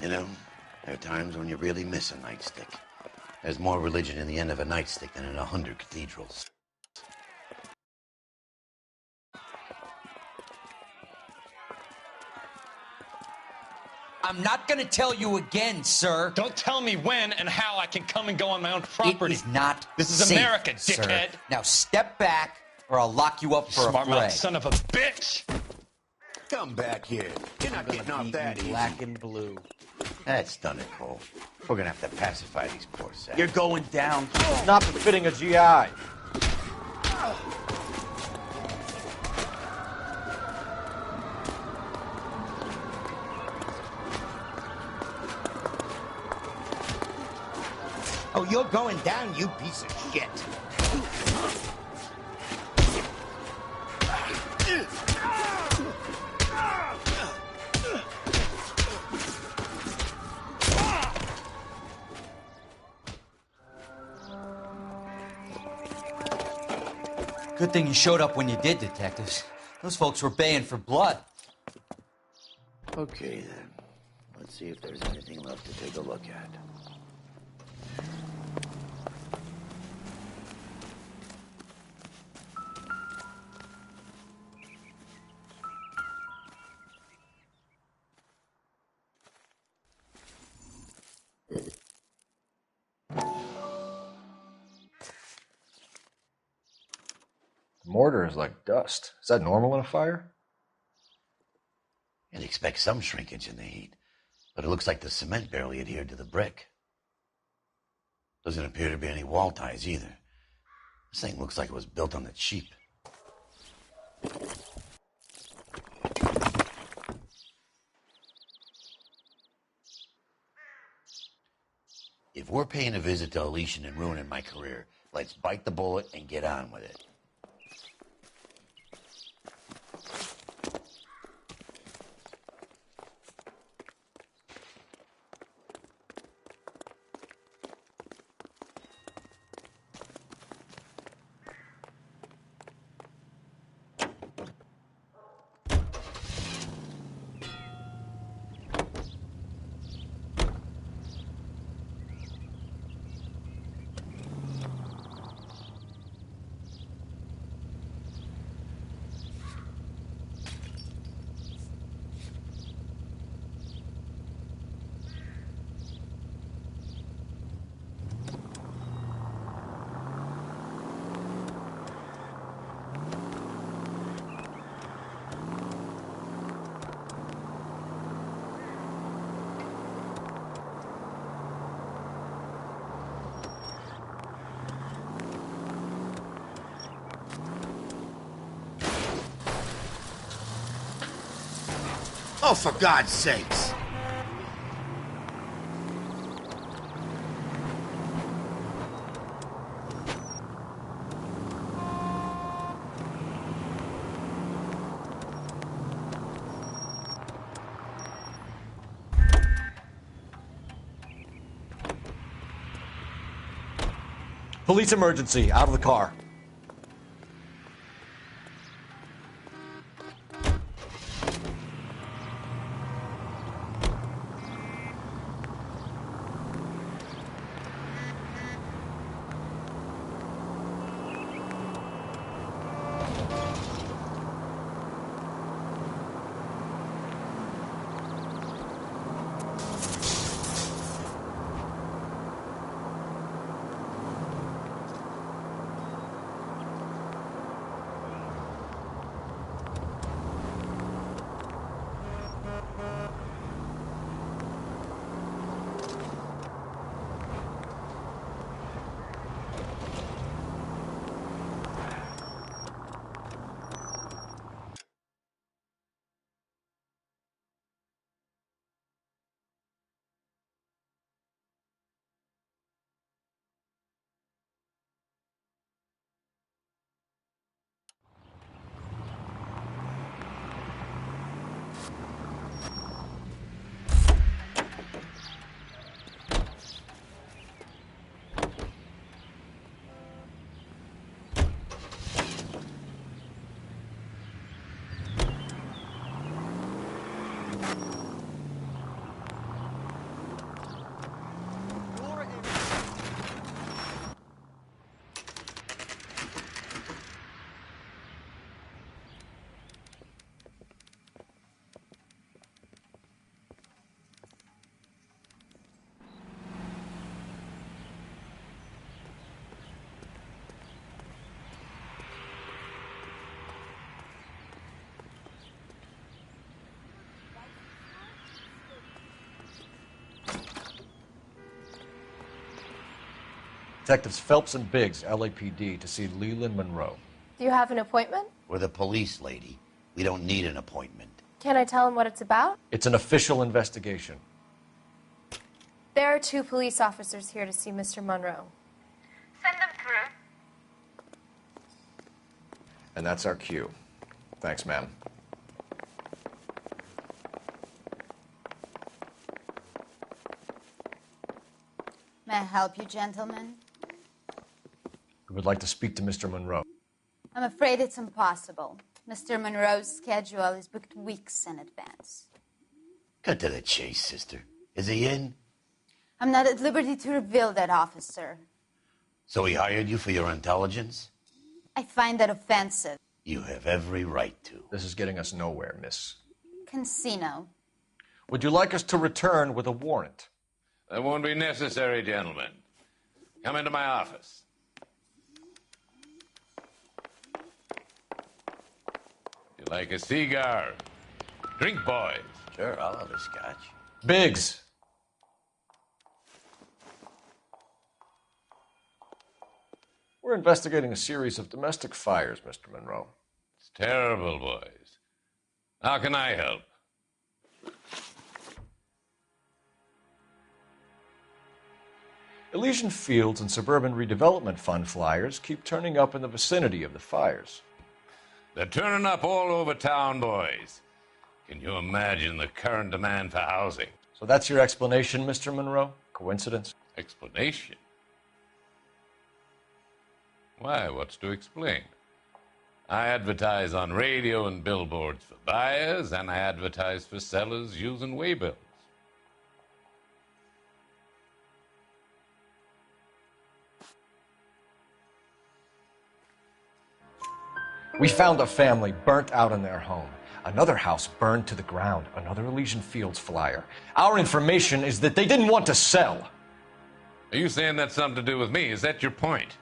You know, there are times when you really miss a nightstick. There's more religion in the end of a nightstick than in 100 cathedrals. I'm not gonna tell you again, sir. Don't tell me when and how I can come and go on my own property. It is not This is safe, America, sir. dickhead. Now step back, or I'll lock you up for Smart a mouth fray. son of a bitch. Come back here. You're not getting off that easy. Black and blue. That's done it, Cole. We're gonna have to pacify these poor saps. You're going down. Not befitting a GI. Oh, you're going down, you piece of shit. Good thing you showed up when you did, detectives. Those folks were baying for blood. Okay, then. Let's see if there's anything left to take a look at. Mortar is like dust. Is that normal in a fire? You'd expect some shrinkage in the heat, but it looks like the cement barely adhered to the brick. Doesn't appear to be any wall ties either. This thing looks like it was built on the cheap. If we're paying a visit to Elysian and ruining my career, let's bite the bullet and get on with it. Oh, for God's sakes! Police emergency. Out of the car. Detectives Phelps and Biggs, LAPD, to see Leland Monroe. Do you have an appointment? We're the police, lady. We don't need an appointment. Can I tell him what it's about? It's an official investigation. There are 2 police officers here to see Mr. Monroe. Send them through. And that's our cue. Thanks, ma'am. May I help you, gentlemen? We would like to speak to Mr. Monroe. I'm afraid it's impossible. Mr. Monroe's schedule is booked weeks in advance. Cut to the chase, sister. Is he in? I'm not at liberty to reveal that, officer. So he hired you for your intelligence? I find that offensive. You have every right to. This is getting us nowhere, miss. Casino. Would you like us to return with a warrant? That won't be necessary, gentlemen. Come into my office. You like a cigar? Drink, boys. Sure, I'll have a scotch. Biggs! We're investigating a series of domestic fires, Mr. Monroe. It's terrible, boys. How can I help? Elysian Fields and Suburban Redevelopment Fund flyers keep turning up in the vicinity of the fires. They're turning up all over town, boys. Can you imagine the current demand for housing? So that's your explanation, Mr. Monroe? Coincidence? Explanation? Why, what's to explain? I advertise on radio and billboards for buyers, and I advertise for sellers using waybills. We found a family burnt out in their home. Another house burned to the ground. Another Elysian Fields flyer. Our information is that they didn't want to sell. Are you saying that's something to do with me? Is that your point?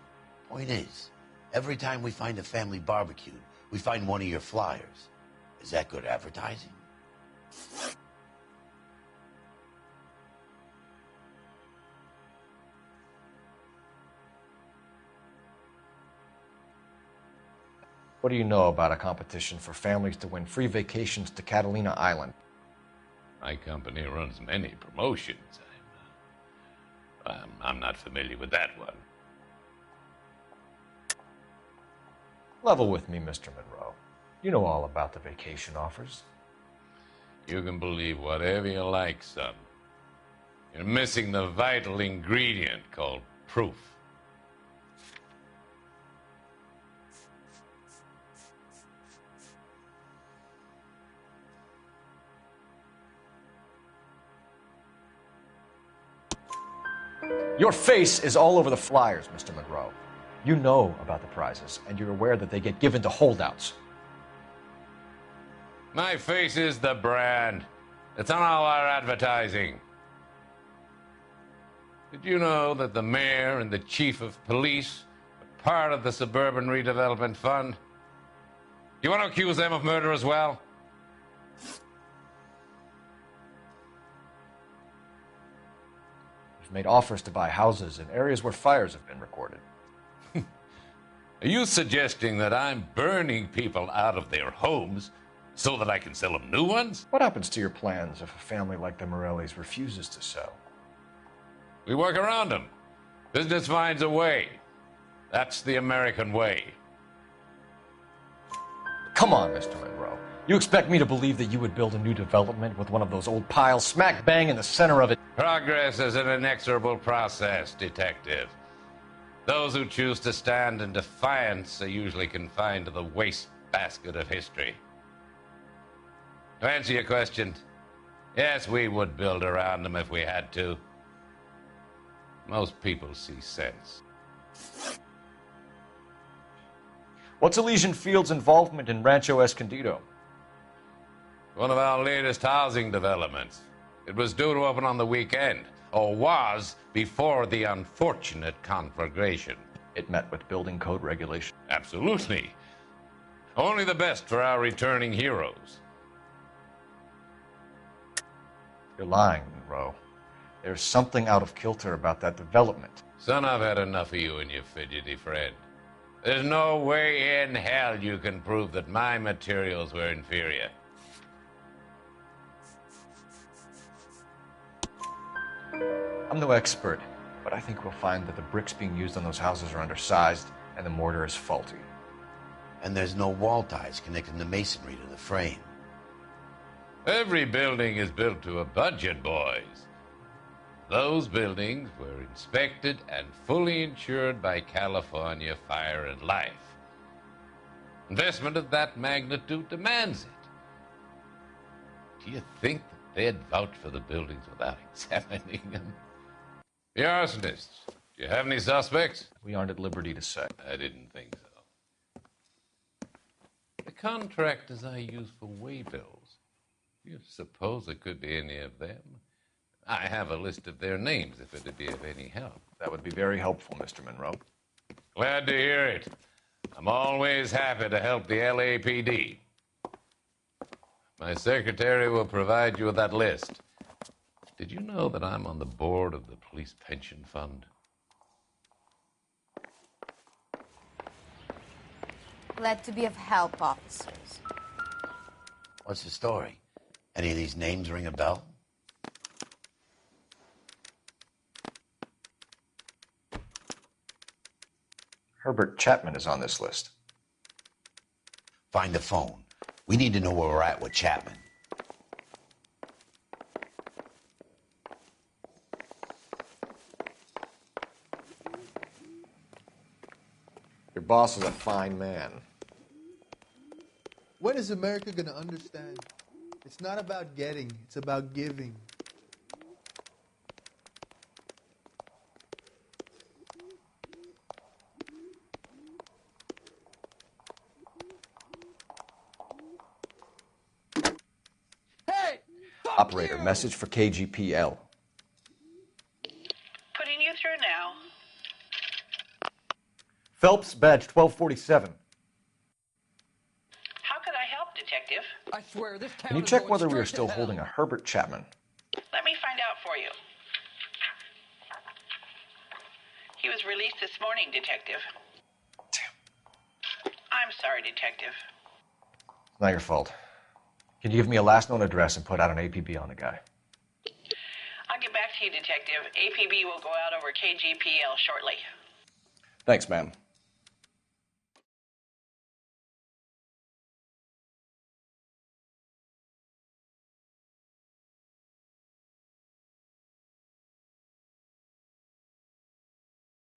Point is, every time we find a family barbecued, we find one of your flyers. Is that good advertising? What do you know about a competition for families to win free vacations to Catalina Island? My company runs many promotions. I'm not familiar with that one. Level with me, Mr. Monroe. You know all about the vacation offers. You can believe whatever you like, son. You're missing the vital ingredient called proof. Your face is all over the flyers, Mr. Monroe. You know about the prizes, and you're aware that they get given to holdouts. My face is the brand. It's on all our advertising. Did you know that the mayor and the chief of police are part of the Suburban Redevelopment Fund? Do you want to accuse them of murder as well? You've made offers to buy houses in areas where fires have been recorded. Are you suggesting that I'm burning people out of their homes so that I can sell them new ones? What happens to your plans if a family like the Morellis refuses to sell? We work around them. Business finds a way. That's the American way. Come on, Mr. Monroe. You expect me to believe that you would build a new development with one of those old piles smack bang in the center of it? Progress is an inexorable process, detective. Those who choose to stand in defiance are usually confined to the wastebasket of history. To answer your question, yes, we would build around them if we had to. Most people see sense. What's Elysian Fields' involvement in Rancho Escondido? One of our latest housing developments. It was due to open on the weekend, or was before the unfortunate conflagration. It met with building code regulation. Absolutely. Only the best for our returning heroes. You're lying, Monroe. There's something out of kilter about that development. Son, I've had enough of you and your fidgety friend. There's no way in hell you can prove that my materials were inferior. I'm no expert, but I think we'll find that the bricks being used on those houses are undersized and the mortar is faulty. And there's no wall ties connecting the masonry to the frame. Every building is built to a budget, boys. Those buildings were inspected and fully insured by California Fire and Life. Investment of that magnitude demands it. Do you think that they'd vouch for the buildings without examining them? The arsonists, do you have any suspects? We aren't at liberty to say. I didn't think so. The contractors I use for waybills, do you suppose it could be any of them? I have a list of their names if it'd be of any help. That would be very helpful, Mr. Monroe. Glad to hear it. I'm always happy to help the LAPD. My secretary will provide you with that list. Did you know that I'm on the board of the police pension fund? Glad to be of help, officers. What's the story? Any of these names ring a bell? Herbert Chapman is on this list. Find the phone. We need to know where we're at with Chapman. Your boss is a fine man. When is America going to understand? It's not about getting, it's about giving. Operator, message for KGPL. Putting you through now. Phelps, badge 1247. How could I help, Detective? I swear, this town Can you is check going whether we are straight still to hell. holding a Herbert Chapman? Let me find out for you. He was released this morning, Detective. Damn. I'm sorry, Detective. It's not your fault. Can you give me a last known address and put out an APB on the guy? I'll get back to you, Detective. APB will go out over KGPL shortly. Thanks, ma'am.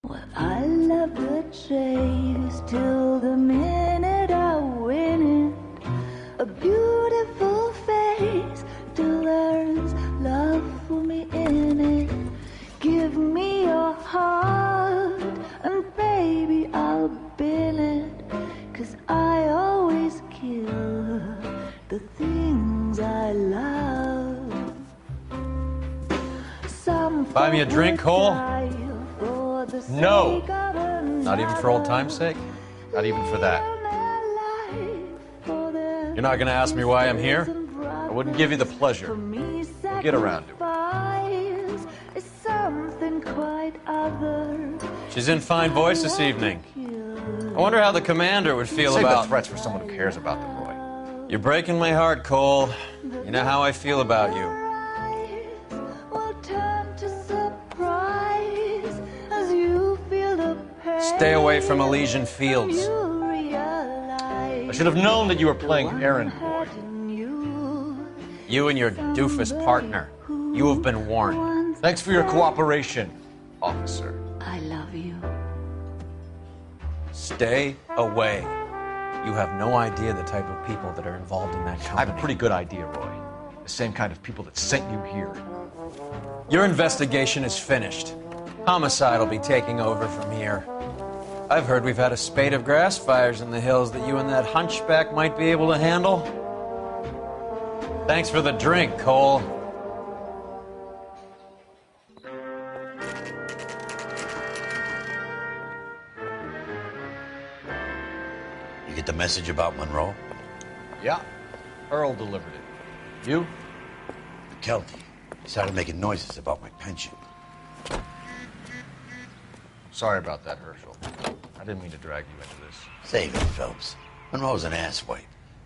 Well, I love the chase till the minute I win it. A beautiful face till there's love for me in it. Give me your heart and baby I'll bill it. 'Cause I always kill the things I love. Some Buy me a drink, Cole? No! Not even for old time's sake? Not even for that. You're not going to ask me why I'm here? I wouldn't give you the pleasure. We'll get around to it. She's in fine voice this evening. I wonder how the commander would feel Save the about... threats for someone who cares about them, Roy. You're breaking my heart, Cole. You know how I feel about you. Stay away from Elysian Fields. I should have known that you were playing errand boy. You and your doofus partner. You have been warned. Thanks for your cooperation, officer. I love you. Stay away. You have no idea the type of people that are involved in that company. I have a pretty good idea, Roy. The same kind of people that sent you here. Your investigation is finished. Homicide will be taking over from here. I've heard we've had a spate of grass fires in the hills that you and that hunchback might be able to handle. Thanks for the drink, Cole. You get the message about Monroe? Yeah. Earl delivered it. You? The Kelty. He started making noises about my pension. Sorry about that, Herschel. I didn't mean to drag you into this. Save it, Phelps. Monroe's an asswipe.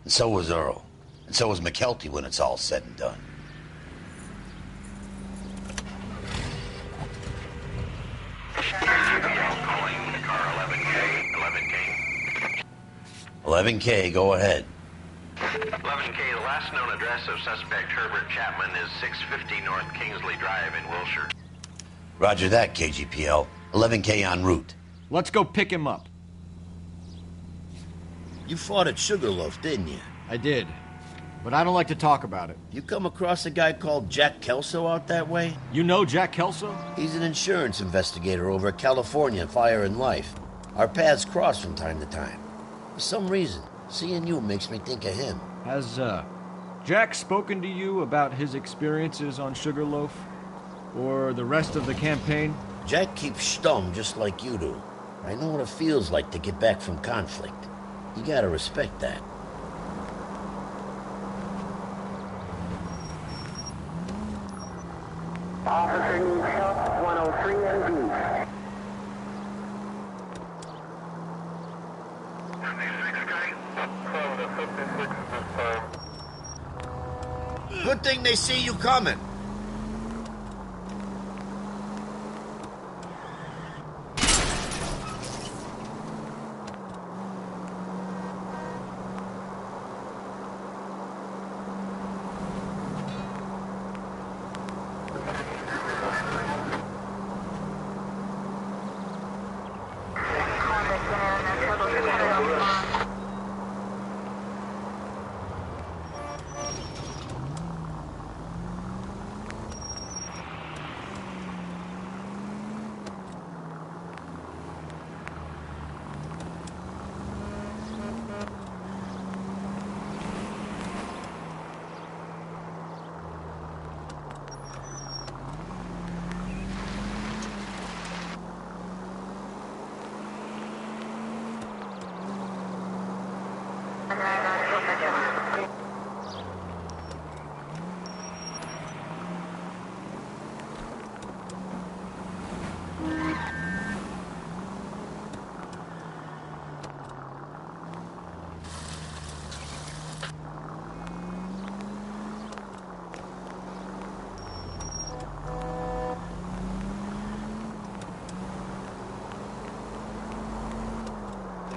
And so was Earl. And so was McKelty when it's all said and done. Calling car 11K. 11K, go ahead. 11K, the last known address of suspect Herbert Chapman is 650 North Kingsley Drive in Wilshire. Roger that, KGPL. 11K en route. Let's go pick him up. You fought at Sugarloaf, didn't you? I did, but I don't like to talk about it. You come across a guy called Jack Kelso out that way? You know Jack Kelso? He's an insurance investigator over at California Fire and Life. Our paths cross from time to time. For some reason, seeing you makes me think of him. Has, Jack spoken to you about his experiences on Sugarloaf? Or the rest of the campaign? Jack keeps stum just like you do. I know what it feels like to get back from conflict. You gotta respect that. Officer needs help, 103 NV. Good thing they see you coming.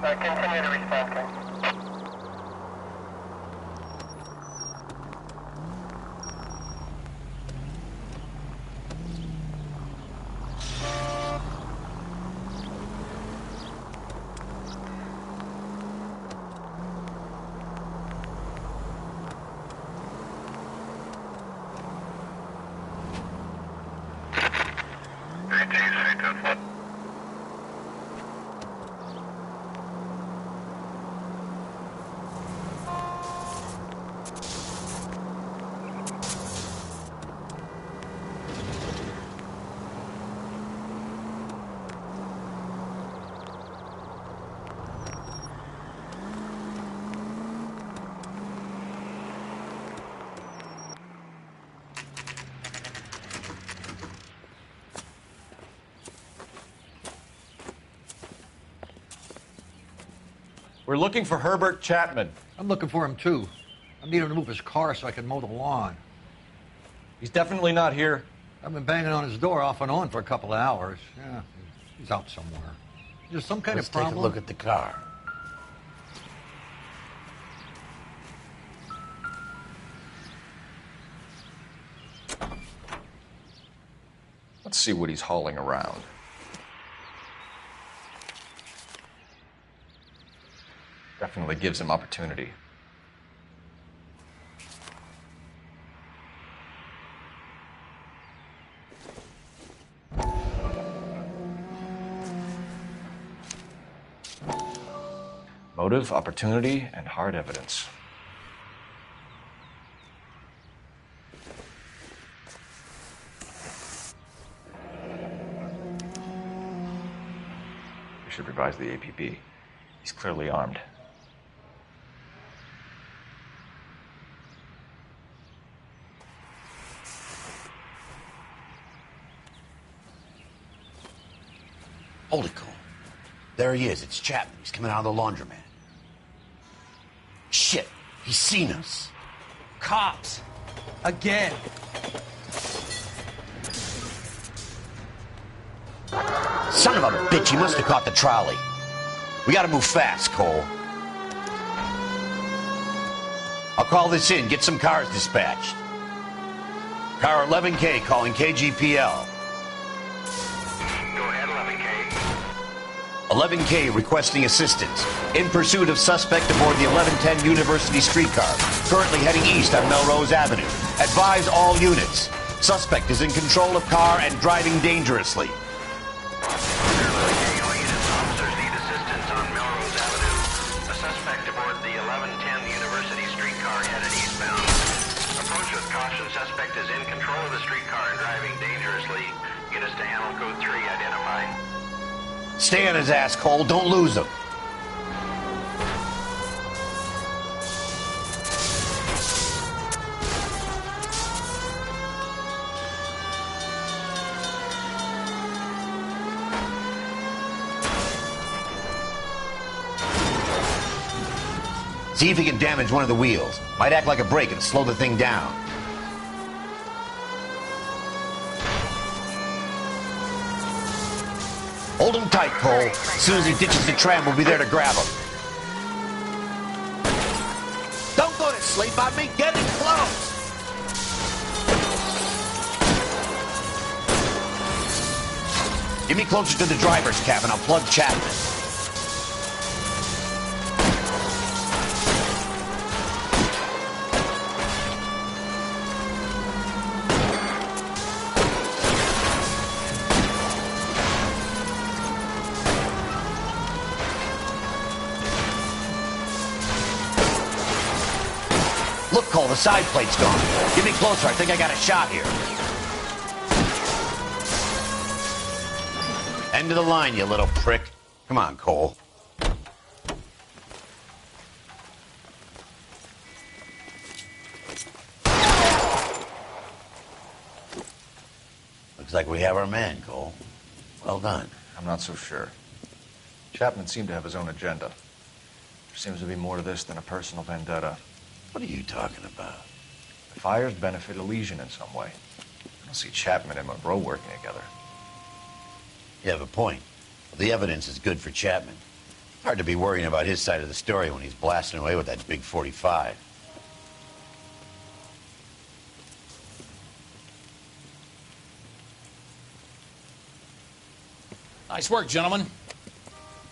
Continue to respond, King. We're looking for Herbert Chapman. I'm looking for him, too. I need him to move his car so I can mow the lawn. He's definitely not here. I've been banging on his door off and on for a couple of hours. Yeah, he's out somewhere. There's some kind Let's of problem. take a look at the car. Let's see what he's hauling around. Definitely gives him opportunity. Motive, opportunity, and hard evidence. We should revise the APB. He's clearly armed. Hold it, Cole. There he is. It's Chapman. He's coming out of the laundromat. Shit. He's seen us. Cops. Again. Son of a bitch. He must have caught the trolley. We gotta move fast, Cole. I'll call this in. Get some cars dispatched. Car 11K calling KGPL. Go ahead, 11K. 11K requesting assistance. In pursuit of suspect aboard the 1110 University streetcar. Currently heading east on Melrose Avenue. Advise all units. Suspect is in control of car and driving dangerously. Officers need assistance on Melrose Avenue. A suspect aboard the 1110 University streetcar headed eastbound. Approach with caution. Suspect is in control of the streetcar and driving dangerously. Units to handle code 3 identified. Stay on his ass, Cole. Don't lose him. See if he can damage one of the wheels. Might act like a brake and slow the thing down. Hold him tight, Cole. As soon as he ditches the tram, we'll be there to grab him. Don't go to sleep on me. Get it close. Get me closer to the driver's cabin. I'll plug Chapman. Look, Cole, the side plate's gone. Get me closer. I think I got a shot here. End of the line, you little prick. Come on, Cole. Looks like we have our man, Cole. Well done. I'm not so sure. Chapman seemed to have his own agenda. There seems to be more to this than a personal vendetta. What are you talking about? The fires benefit Elysian in some way. I don't see Chapman and Monroe working together. You have a point. The evidence is good for Chapman. Hard to be worrying about his side of the story when he's blasting away with that big 45. Nice work, gentlemen.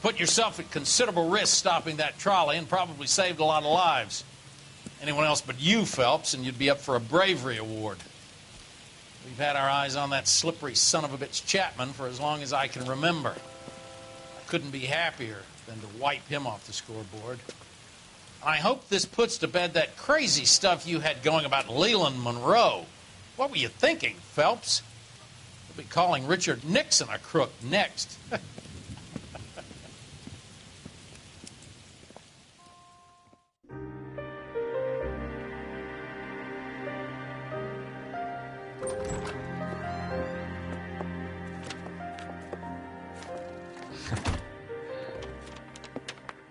Put yourself at considerable risk stopping that trolley and probably saved a lot of lives. Anyone else but you, Phelps, and you'd be up for a bravery award. We've had our eyes on that slippery son of a bitch Chapman for as long as I can remember. I couldn't be happier than to wipe him off the scoreboard. I hope this puts to bed that crazy stuff you had going about Leland Monroe. What were you thinking, Phelps? We'll be calling Richard Nixon a crook next.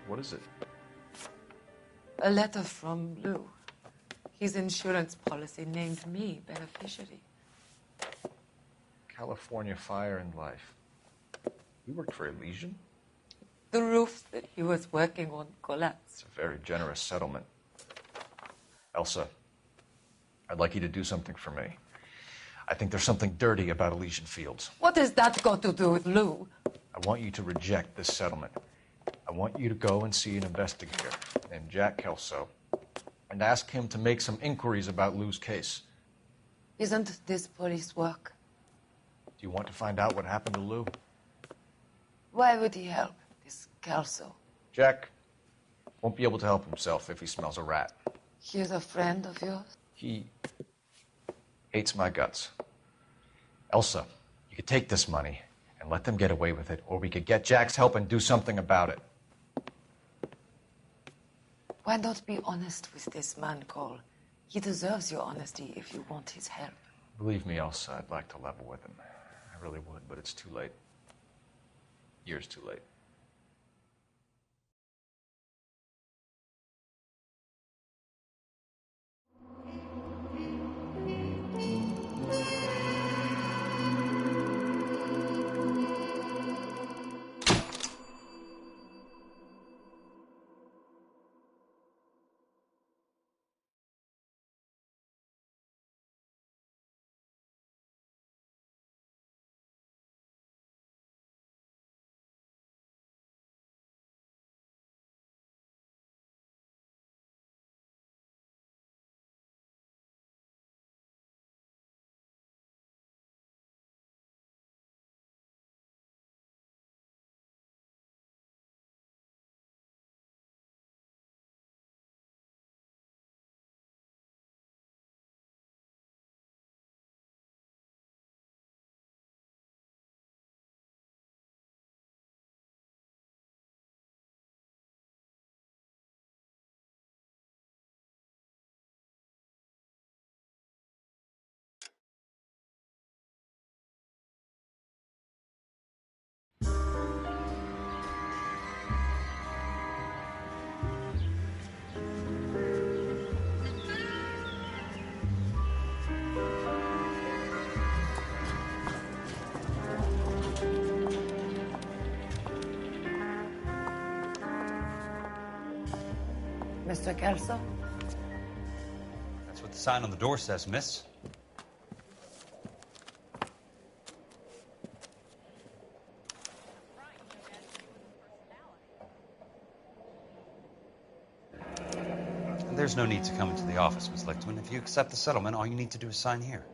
What is it? A letter from Lou. His insurance policy named me beneficiary. California Fire and Life. You worked for Elysian? The roof that he was working on collapsed. It's a very generous settlement. Elsa, I'd like you to do something for me. I think there's something dirty about Elysian Fields. What has that got to do with Lou? I want you to reject this settlement. I want you to go and see an investigator named Jack Kelso and ask him to make some inquiries about Lou's case. Isn't this police work? Do you want to find out what happened to Lou? Why would he help, this Kelso? Jack won't be able to help himself if he smells a rat. He's a friend of yours? He hates my guts. Elsa, you could take this money and let them get away with it, or we could get Jack's help and do something about it. Why not be honest with this man, Cole? He deserves your honesty if you want his help. Believe me, Elsa, I'd like to level with him. I really would, but it's too late. years too late. Mr. Kelso? That's what the sign on the door says, miss. There's no need to come into the office, Miss Lichtman. If you accept the settlement, all you need to do is sign here.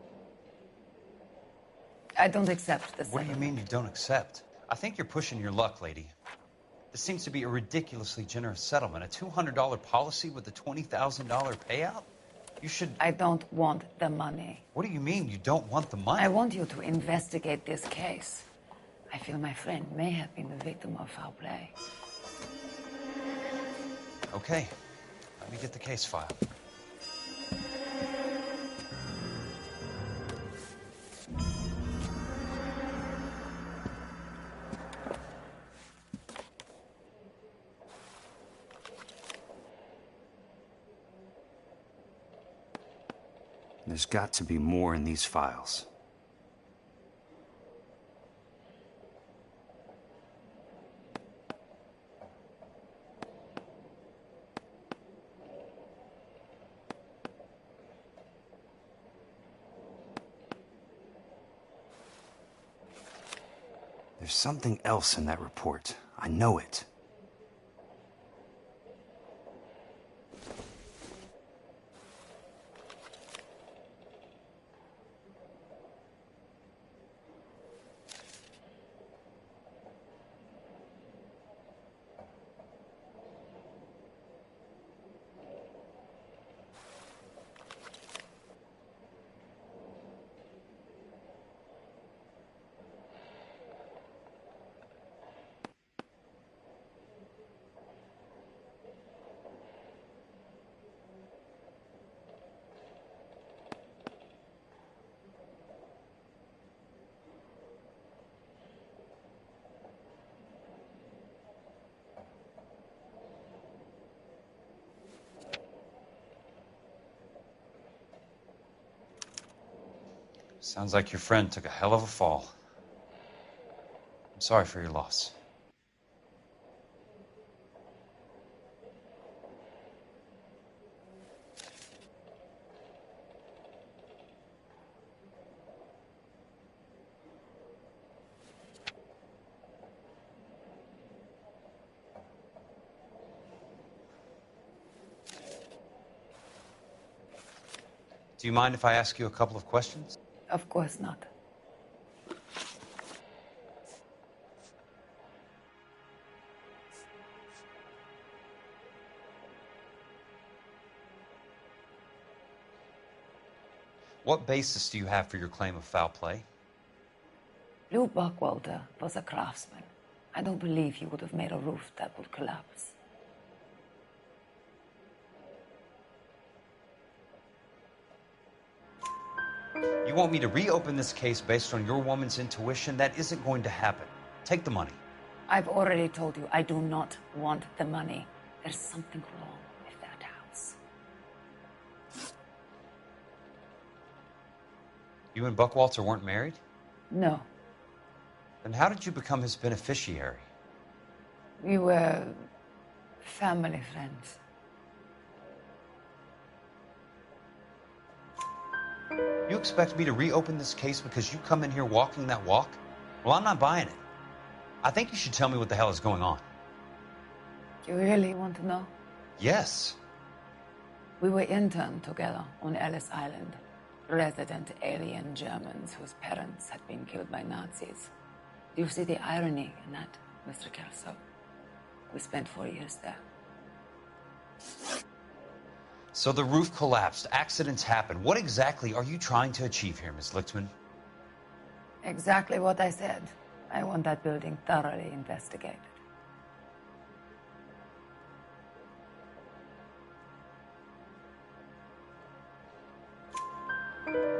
I don't accept this. What do you mean you don't accept? I think you're pushing your luck, lady. This seems to be a ridiculously generous settlement. A $200 policy with a $20,000 payout? You should... I don't want the money. What do you mean you don't want the money? I want you to investigate this case. I feel my friend may have been the victim of foul play. Okay. Let me get the case file. There's got to be more in these files. There's something else in that report. I know it. Sounds like your friend took a hell of a fall. I'm sorry for your loss. Do you mind if I ask you a couple of questions? Of course not. What basis do you have for your claim of foul play? Lou Buckwalter was a craftsman. I don't believe he would have made a roof that would collapse. You want me to reopen this case based on your woman's intuition? That isn't going to happen. Take the money. I've already told you I do not want the money. There's something wrong with that house. You and Buckwalter weren't married? No. Then how did you become his beneficiary? We were family friends. You expect me to reopen this case because you come in here walking that walk? Well, I'm not buying it. I think you should tell me what the hell is going on. You really want to know? Yes. We were interned together on Ellis Island. Resident alien Germans whose parents had been killed by Nazis. Do you see the irony in that, Mr. Kelso? We spent 4 years there. So the roof collapsed, accidents happen. What exactly are you trying to achieve here, Miss Lichtman? Exactly what I said. I want that building thoroughly investigated.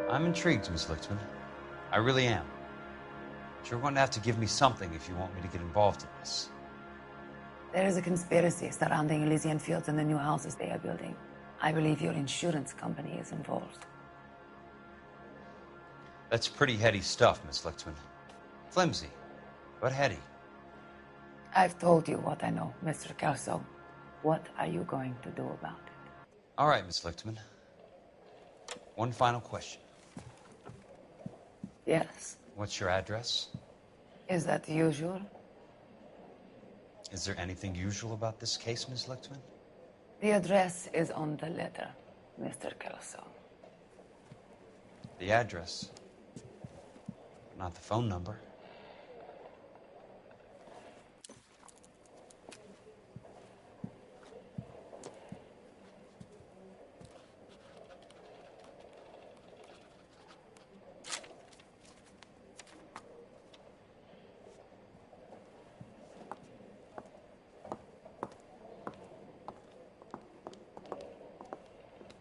I'm intrigued, Miss Lichtman. I really am. But you're going to have to give me something if you want me to get involved in this. There is a conspiracy surrounding Elysian Fields and the new houses they are building. I believe your insurance company is involved. That's pretty heady stuff, Miss Lichtman. Flimsy, but heady. I've told you what I know, Mr. Kelso. What are you going to do about it? All right, Miss Lichtman. One final question. Yes. What's your address? Is that usual? Is there anything usual about this case, Miss Lichtman? The address is on the letter, Mr. Kelso. The address, not the phone number.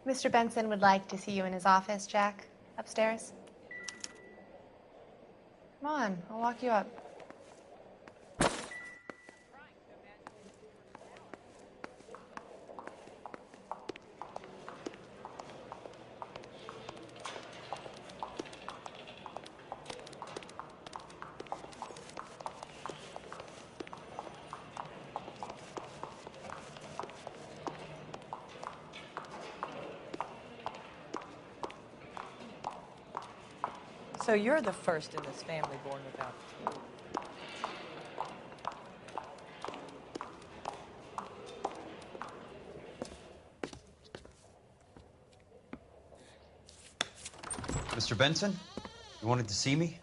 Mr. Benson would like to see you in his office, Jack. Upstairs. Come on, I'll walk you up. So you're the first in this family born without a tooth. Mr. Benson, you wanted to see me?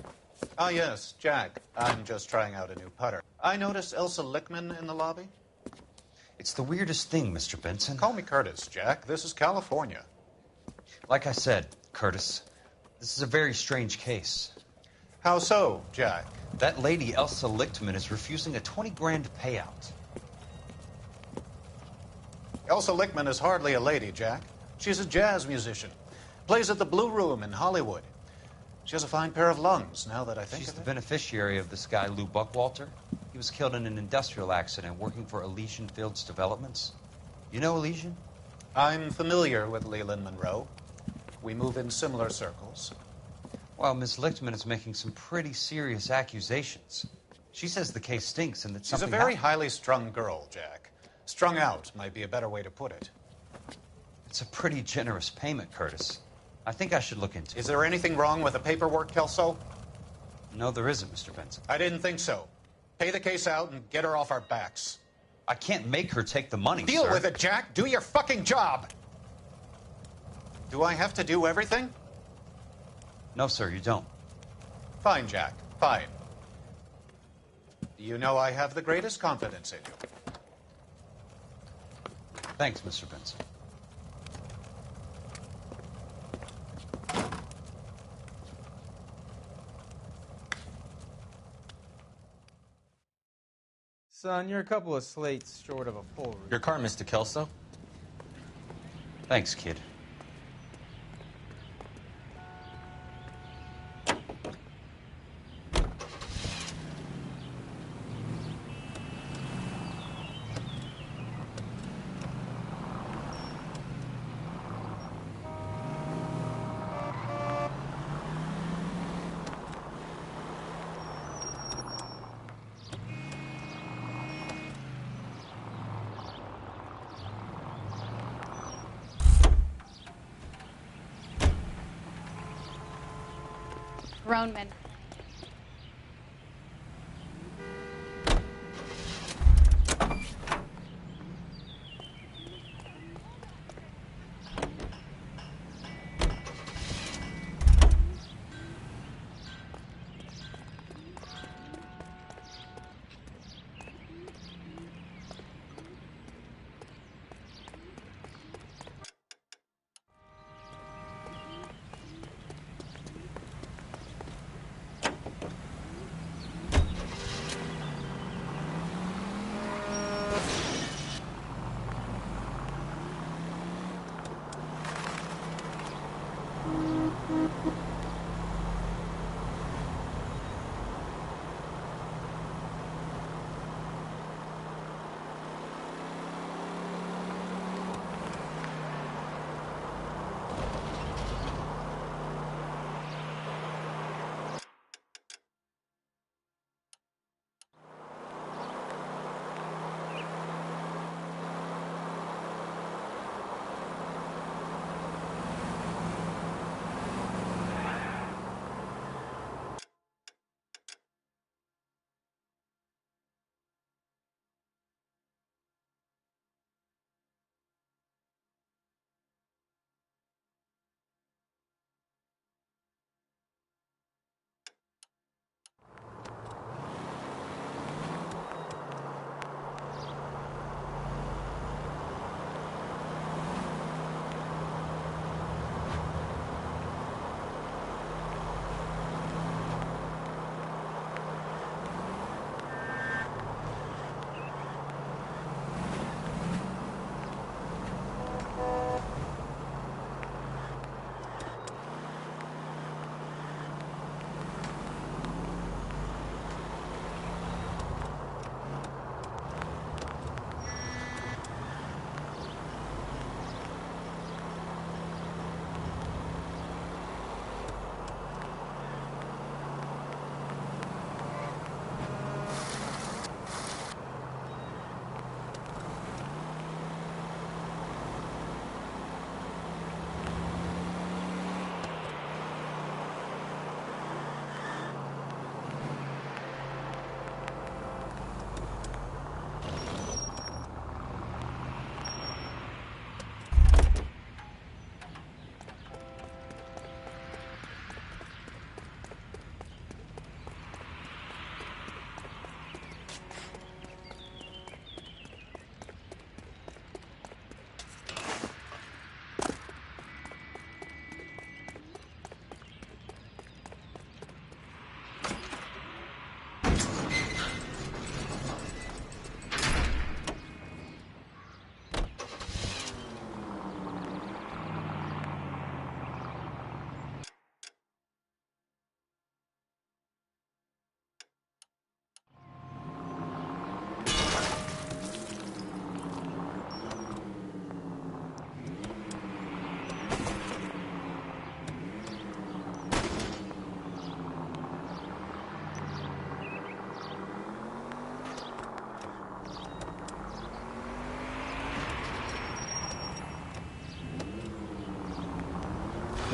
Ah, yes, Jack. I'm just trying out a new putter. I noticed Elsa Lichtman in the lobby. It's the weirdest thing, Mr. Benson. Call me Curtis, Jack. This is California. Like I said, Curtis, this is a very strange case. How so, Jack? That lady, Elsa Lichtman, is refusing a 20 grand payout. Elsa Lichtman is hardly a lady, Jack. She's a jazz musician. Plays at the Blue Room in Hollywood. She has a fine pair of lungs, now that I think She's of the it. beneficiary of this guy, Lou Buckwalter. He was killed in an industrial accident working for Elysian Fields Developments. You know Elysian? I'm familiar with Leland Monroe. We move in similar circles. Well, Miss Lichtman is making some pretty serious accusations. She says the case stinks and that She's a something very happened. highly strung girl, Jack. Strung out might be a better way to put it. It's a pretty generous payment, Curtis. I think I should look into it. Is there anything wrong with the paperwork, Kelso? No, there isn't, Mr. Benson. I didn't think so. Pay the case out and get her off our backs. I can't make her take the money, Deal sir. with it, Jack. Do your fucking job. Do I have to do everything? No, sir, you don't. Fine, Jack. Fine. You know I have the greatest confidence in you. Thanks, Mr. Benson. Son, you're a couple of slates short of a full roof. Your car, Mr. Kelso? Thanks, kid. grown men.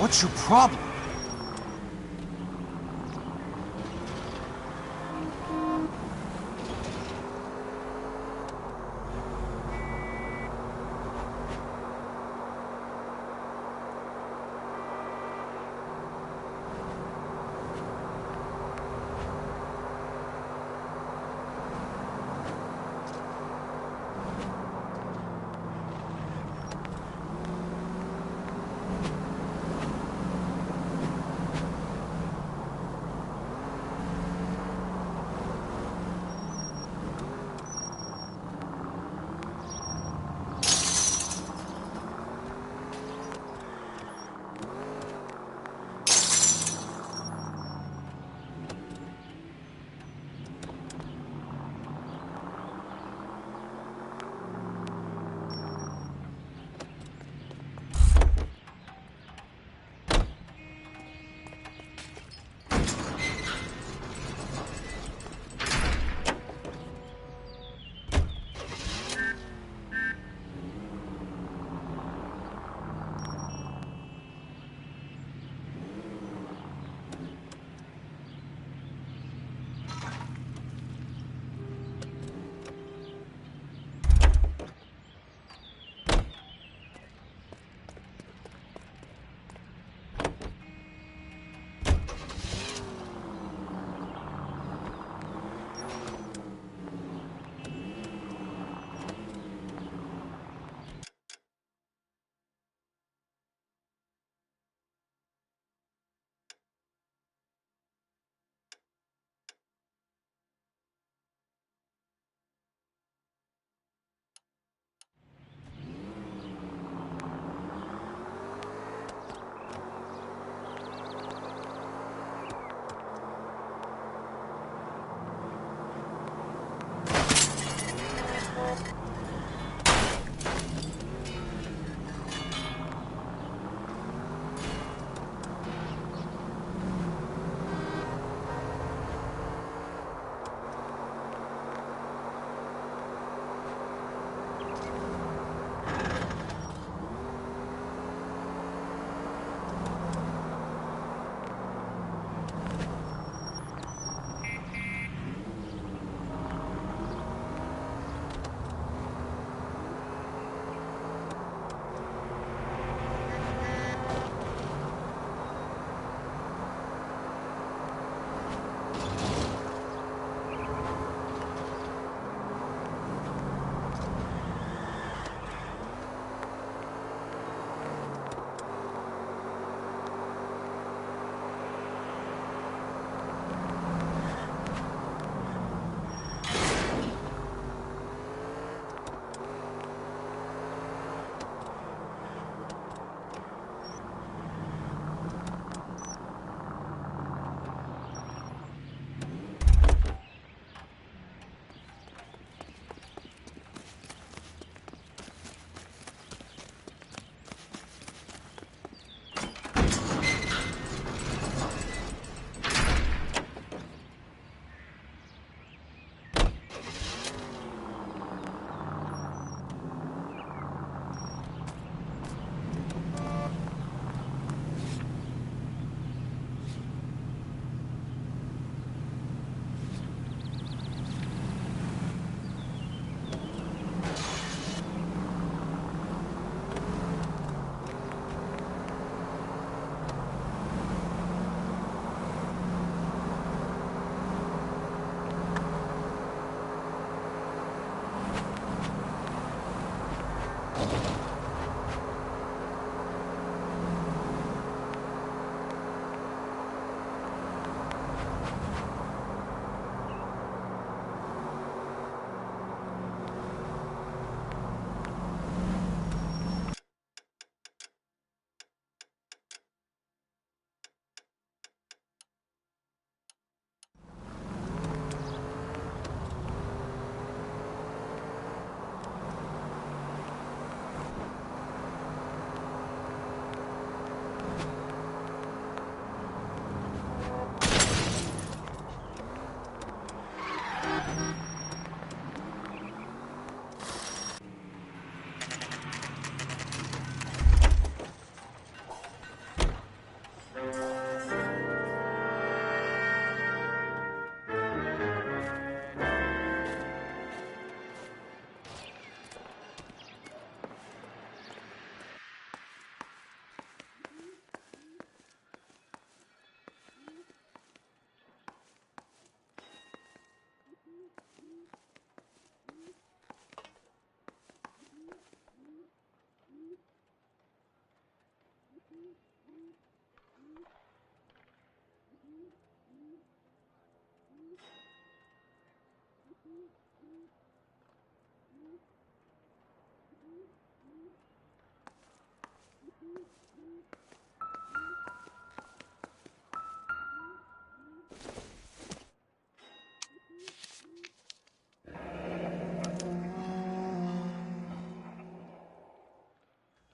What's your problem?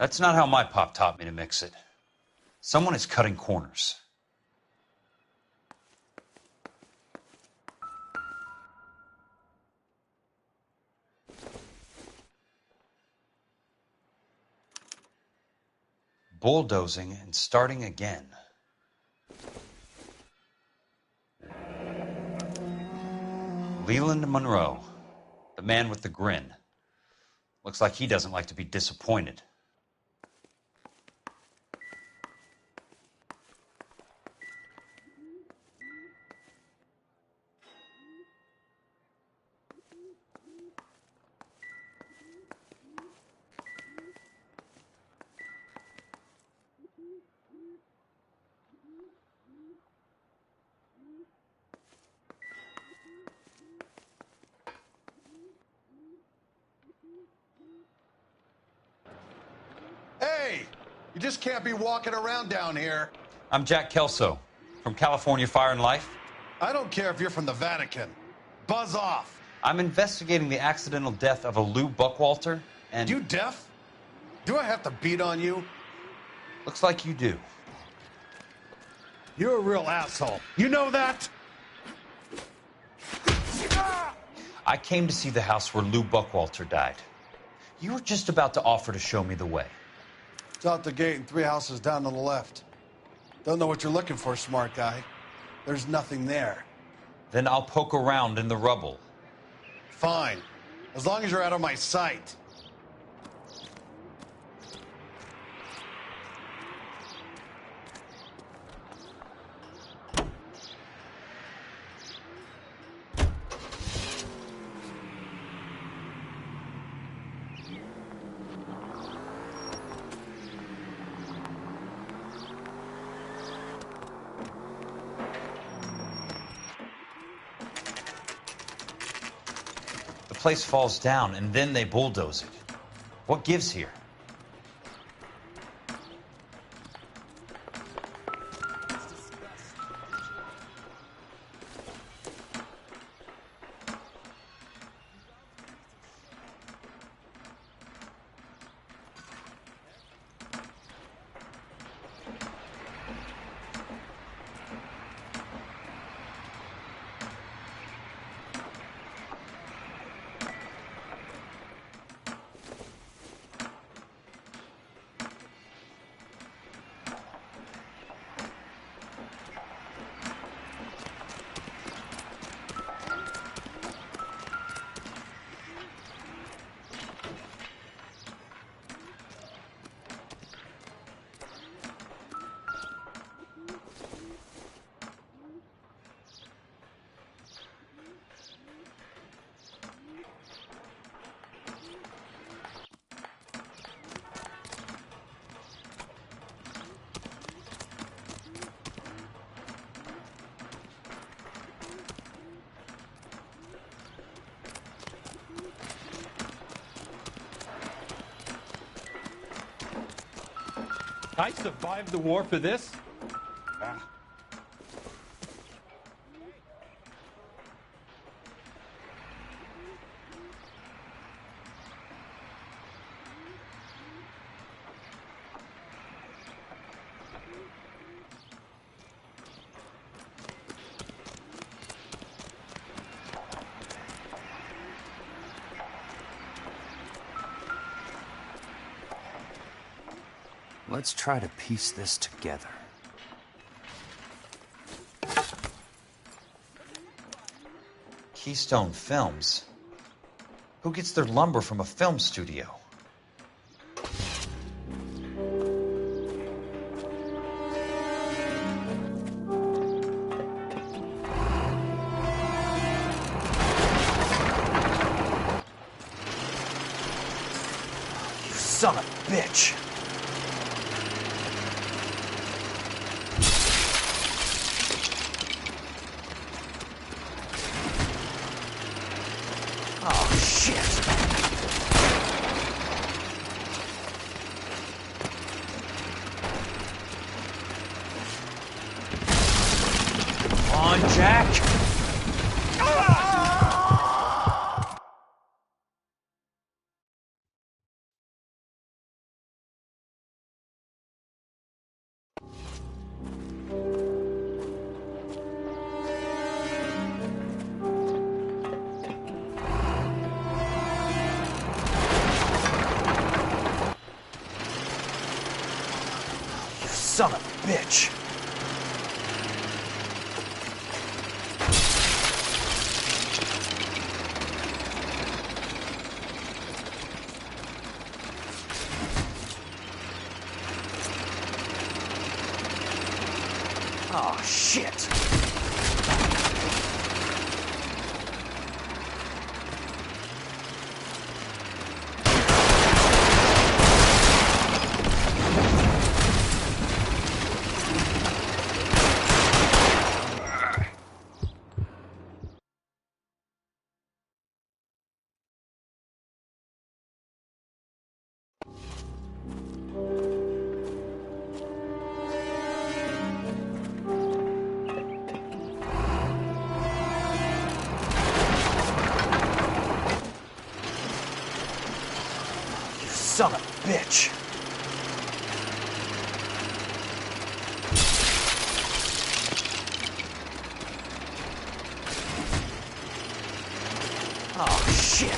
That's not how my pop taught me to mix it. Someone is cutting corners. Bulldozing and starting again. Leland Monroe, the man with the grin. Looks like he doesn't like to be disappointed. Hey, you just can't be walking around down here. I'm Jack Kelso, from California Fire and Life. I don't care if you're from the Vatican. Buzz off. I'm investigating the accidental death of a Lou Buckwalter, and... You deaf? Do I have to beat on you? Looks like you do. You're a real asshole. You know that? I came to see the house where Lou Buckwalter died. You were just about to offer to show me the way. It's out the gate and 3 houses down on the left. Don't know what you're looking for, smart guy. There's nothing there. Then I'll poke around in the rubble. Fine. As long as you're out of my sight. The place falls down, and then they bulldoze it. What gives here? I survived the war for this? Let's try to piece this together. Keystone Films? Who gets their lumber from a film studio? You son of a bitch! Oh, shit! Come on, Jack! bitch. Oh, shit. Son of a bitch. Oh, shit.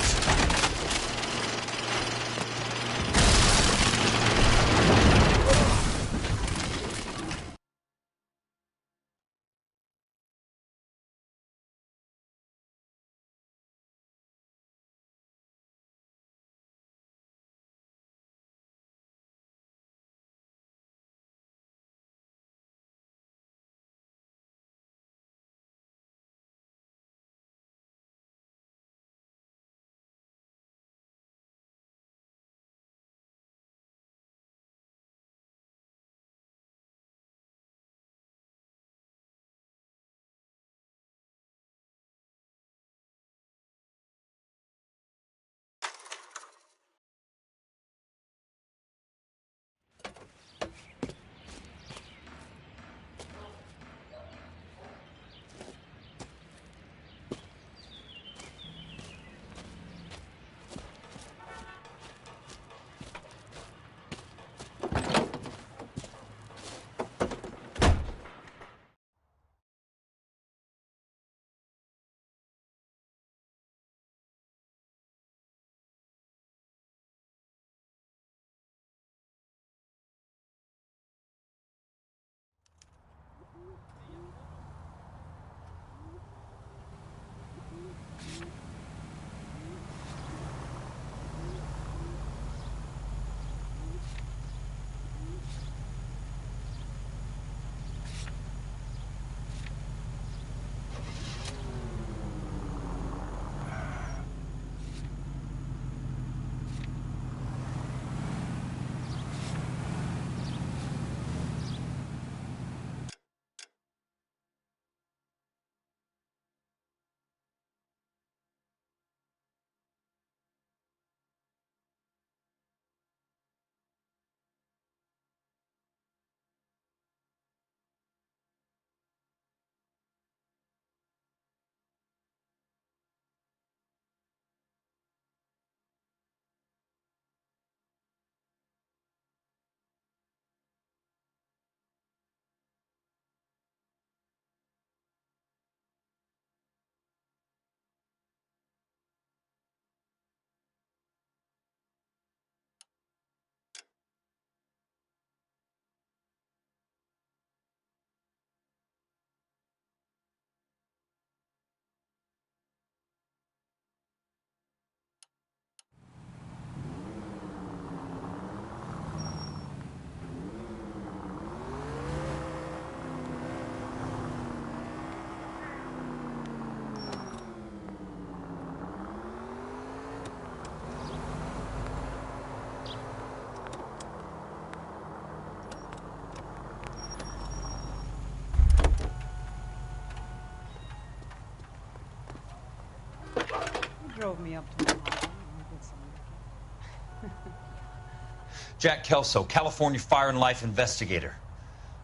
Drove me up to Manhattan. Jack Kelso, California Fire and Life investigator.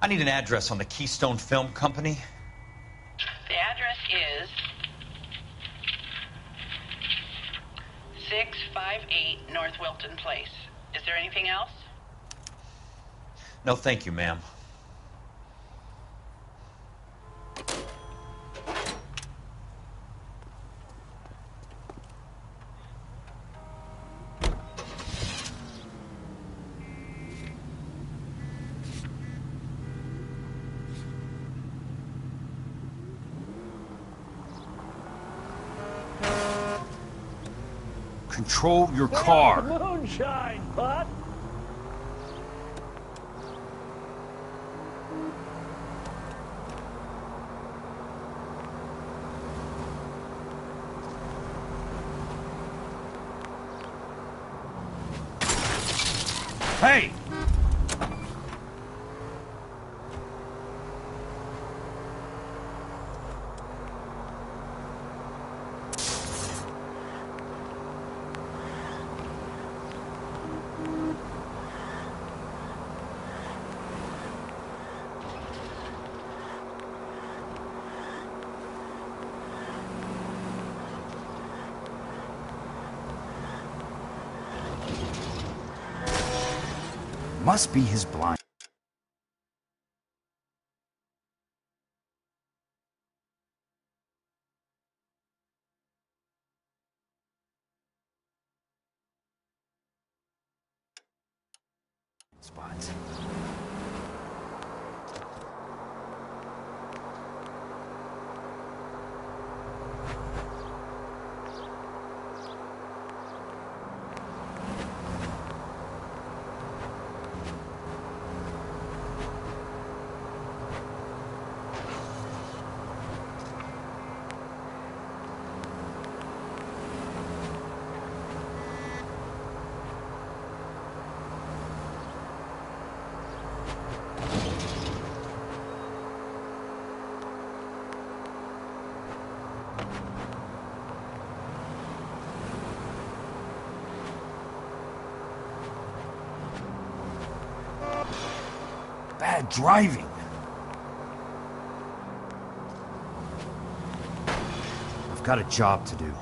I need an address on the Keystone Film Company. The address is 658 North Wilton Place. Is there anything else? No, thank you, ma'am. Control your car. Moonshine, bud. Hey! Must be his blind. Spots. Bad driving. I've got a job to do.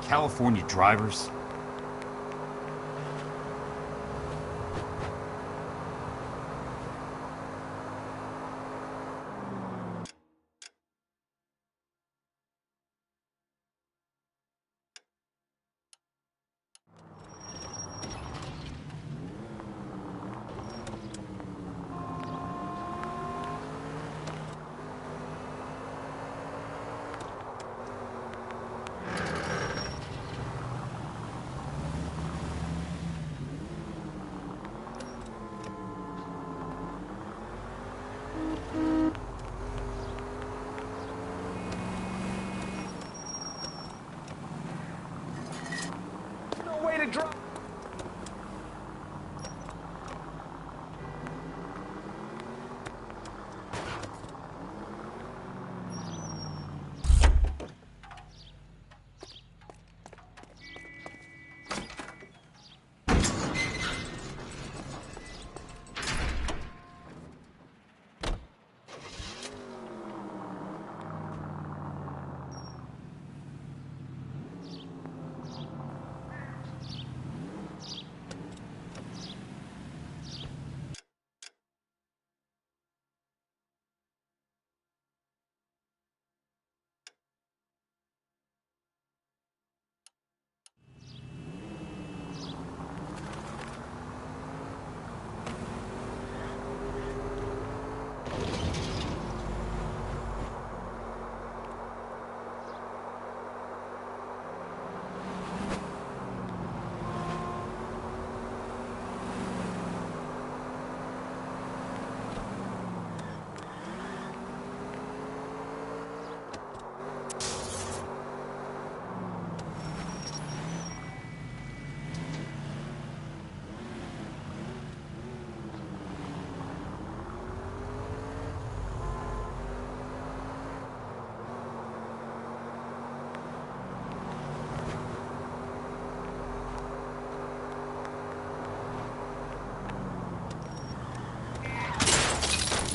California drivers. No way to drive.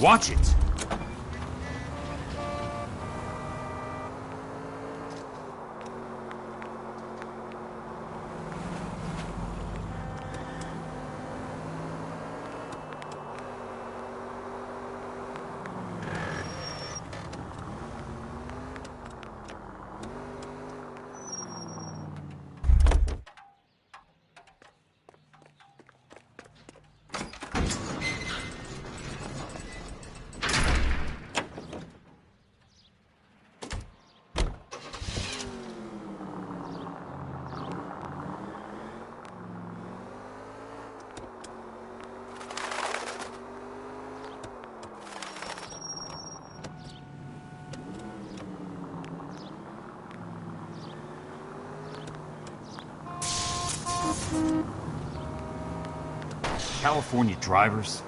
Watch it! California drivers.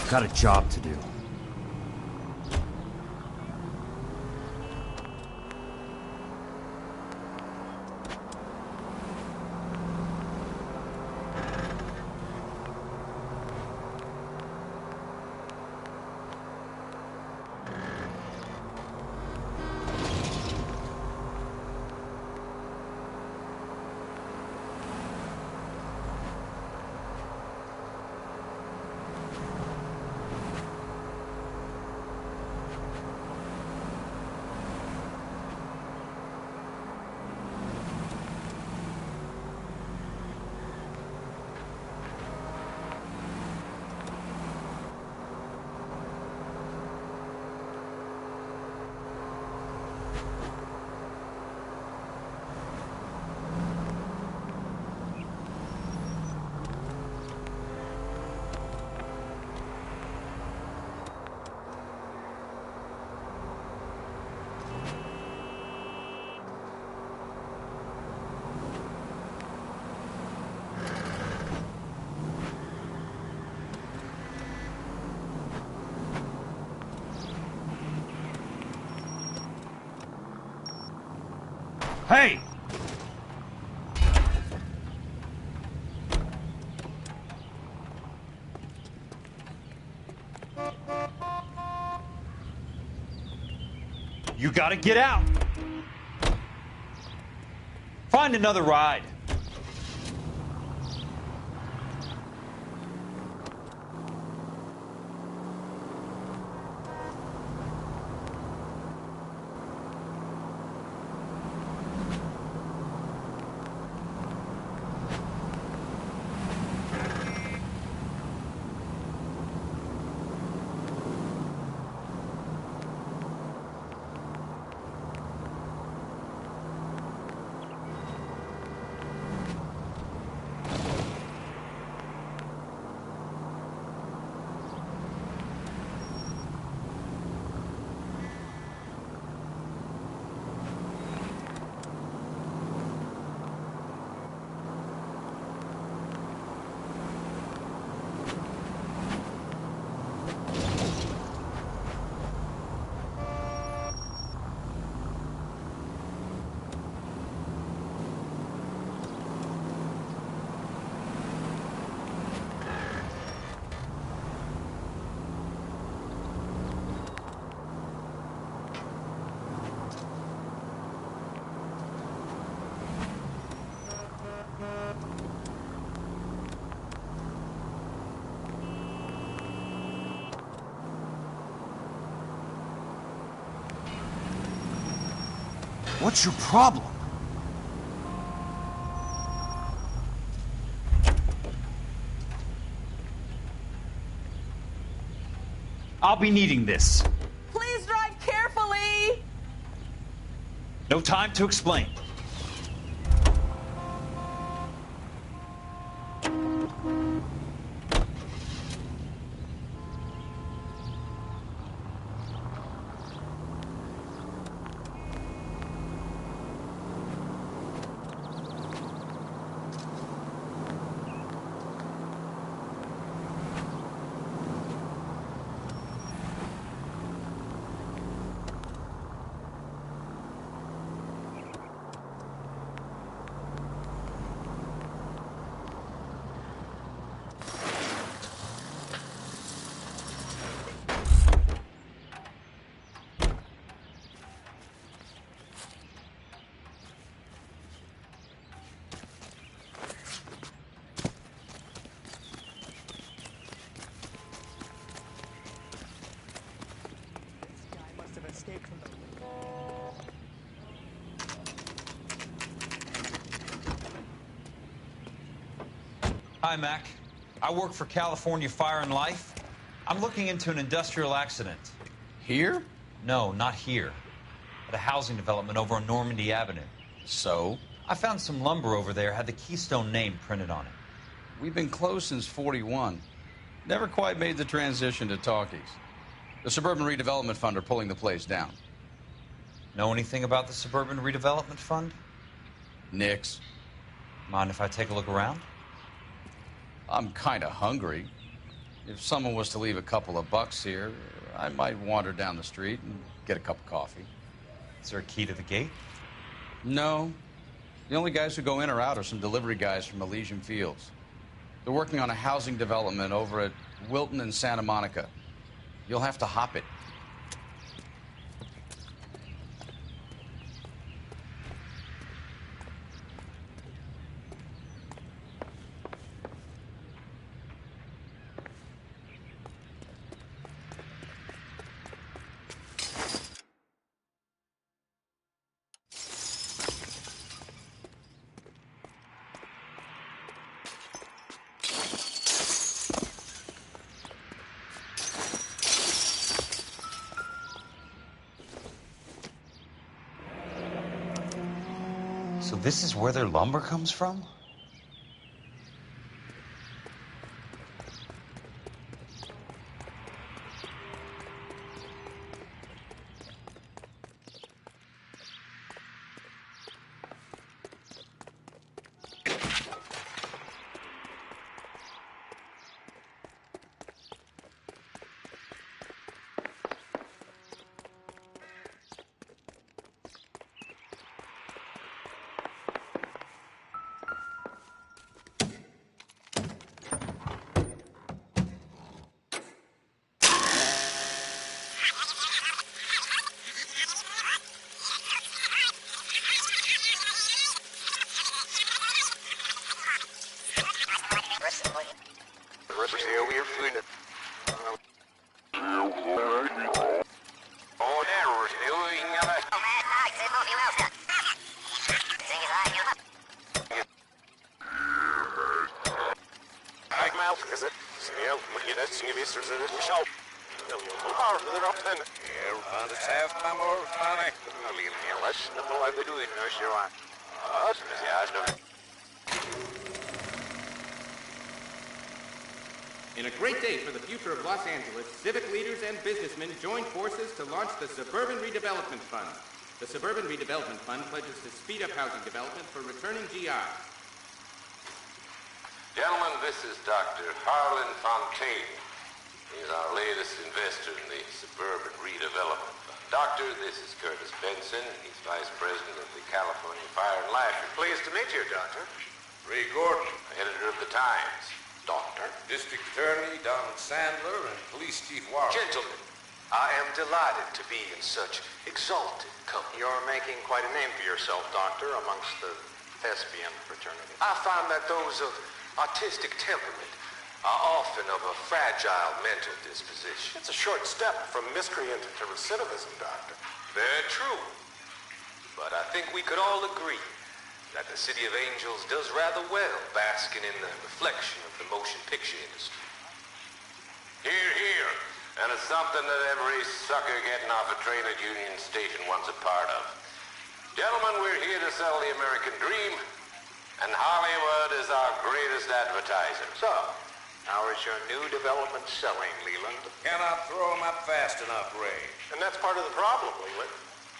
Got a job to do. Hey! You gotta get out! Find another ride. What's your problem? I'll be needing this. Please drive carefully! No time to explain. Hi, Mac. I work for California Fire and Life. I'm looking into an industrial accident. Here? No, not here. At a housing development over on Normandy Avenue. So? I found some lumber over there, had the Keystone name printed on it. We've been closed since '41. Never quite made the transition to talkies. The Suburban Redevelopment Fund are pulling the place down. Know anything about the Suburban Redevelopment Fund? Nix. Mind if I take a look around? I'm kind of hungry. If someone was to leave a couple of bucks here, I might wander down the street and get a cup of coffee. Is there a key to the gate? No. The only guys who go in or out are some delivery guys from Elysian Fields. They're working on a housing development over at Wilton and Santa Monica. You'll have to hop it. So this is where their lumber comes from? In a great day for the future of Los Angeles, civic leaders and businessmen joined forces to launch the Suburban Redevelopment Fund. The Suburban Redevelopment Fund pledges to speed up housing development for returning GIs. Gentlemen, this is Dr. Harlan Fontaine. He's our latest investor in the Suburban Redevelopment Fund. Doctor, this is Curtis Benson. He's Vice President of the California Fire and Life. Pleased to meet you, Doctor. Ray Gordon, editor of the Times. Doctor. District Attorney Donald Sandler and Police Chief Warren. Gentlemen, I am delighted to be in such exalted company. You're making quite a name for yourself, Doctor, amongst the thespian fraternity. I find that those of artistic temperament are often of a fragile mental disposition. It's a short step from miscreant to recidivism, Doctor. Very true. But I think we could all agree that the City of Angels does rather well basking in the reflection of the motion picture industry. Hear, hear. And it's something that every sucker getting off a train at Union Station wants a part of. Gentlemen, we're here to sell the American dream, and Hollywood is our greatest advertiser. So, how is your new development selling, Leland? Cannot throw them up fast enough, Ray. And that's part of the problem, Leland.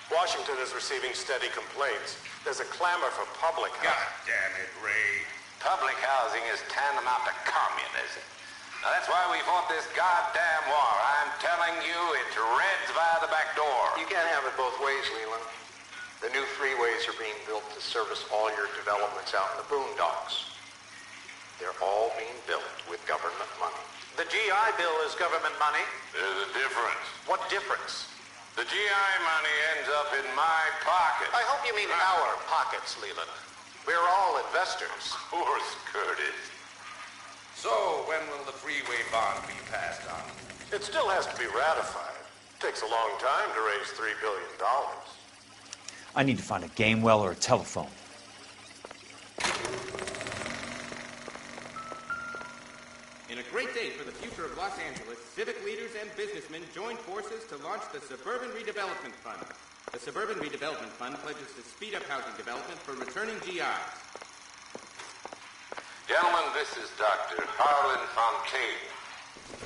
Washington is receiving steady complaints. There's a clamor for public housing. God damn it, Ray. Public housing is tantamount to communism. Now, that's why we fought this goddamn war. I'm telling you, it's Reds via the back door. You can't have it both ways, Leland. The new freeways are being built to service all your developments out in the boondocks. They're all being built with government money. The GI Bill is government money? There's a difference. What difference? The GI money ends up in my pocket. I hope you mean our pockets, Leland. We're all investors. Of course, Curtis. So, when will the freeway bond be passed on? It still has to be ratified. It takes a long time to raise $3 billion. I need to find a game well or a telephone. In a great day for the future of Los Angeles, civic leaders and businessmen joined forces to launch the Suburban Redevelopment Fund. The Suburban Redevelopment Fund pledges to speed up housing development for returning GIs. Gentlemen, this is Dr. Harlan Fontaine.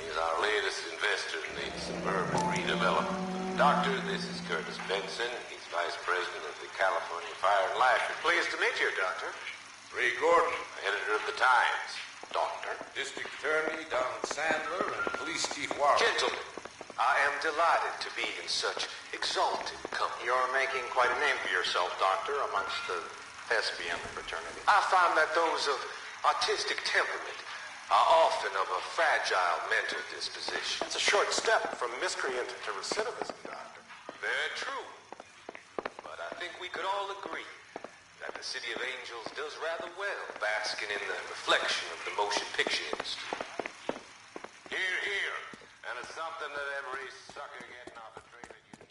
He's our latest investor in the Suburban Redevelopment. Doctor, this is Curtis Benson. He's Vice President of the California Fire and Life. Pleased to meet you, Doctor. Ray Gordon, editor of the Times. Doctor. District Attorney Don Sandler and Police Chief Warren. Gentlemen, I am delighted to be in such exalted company. You're making quite a name for yourself, Doctor, amongst the thespian fraternity. I find that those of artistic temperament are often of a fragile mental disposition. It's a short step from miscreant to recidivism, Doctor. Very true. But I think we could all agree that the City of Angels does rather well basking in the reflection of the motion picture industry. Hear, hear. And it's something that every sucker getting off a trailer union.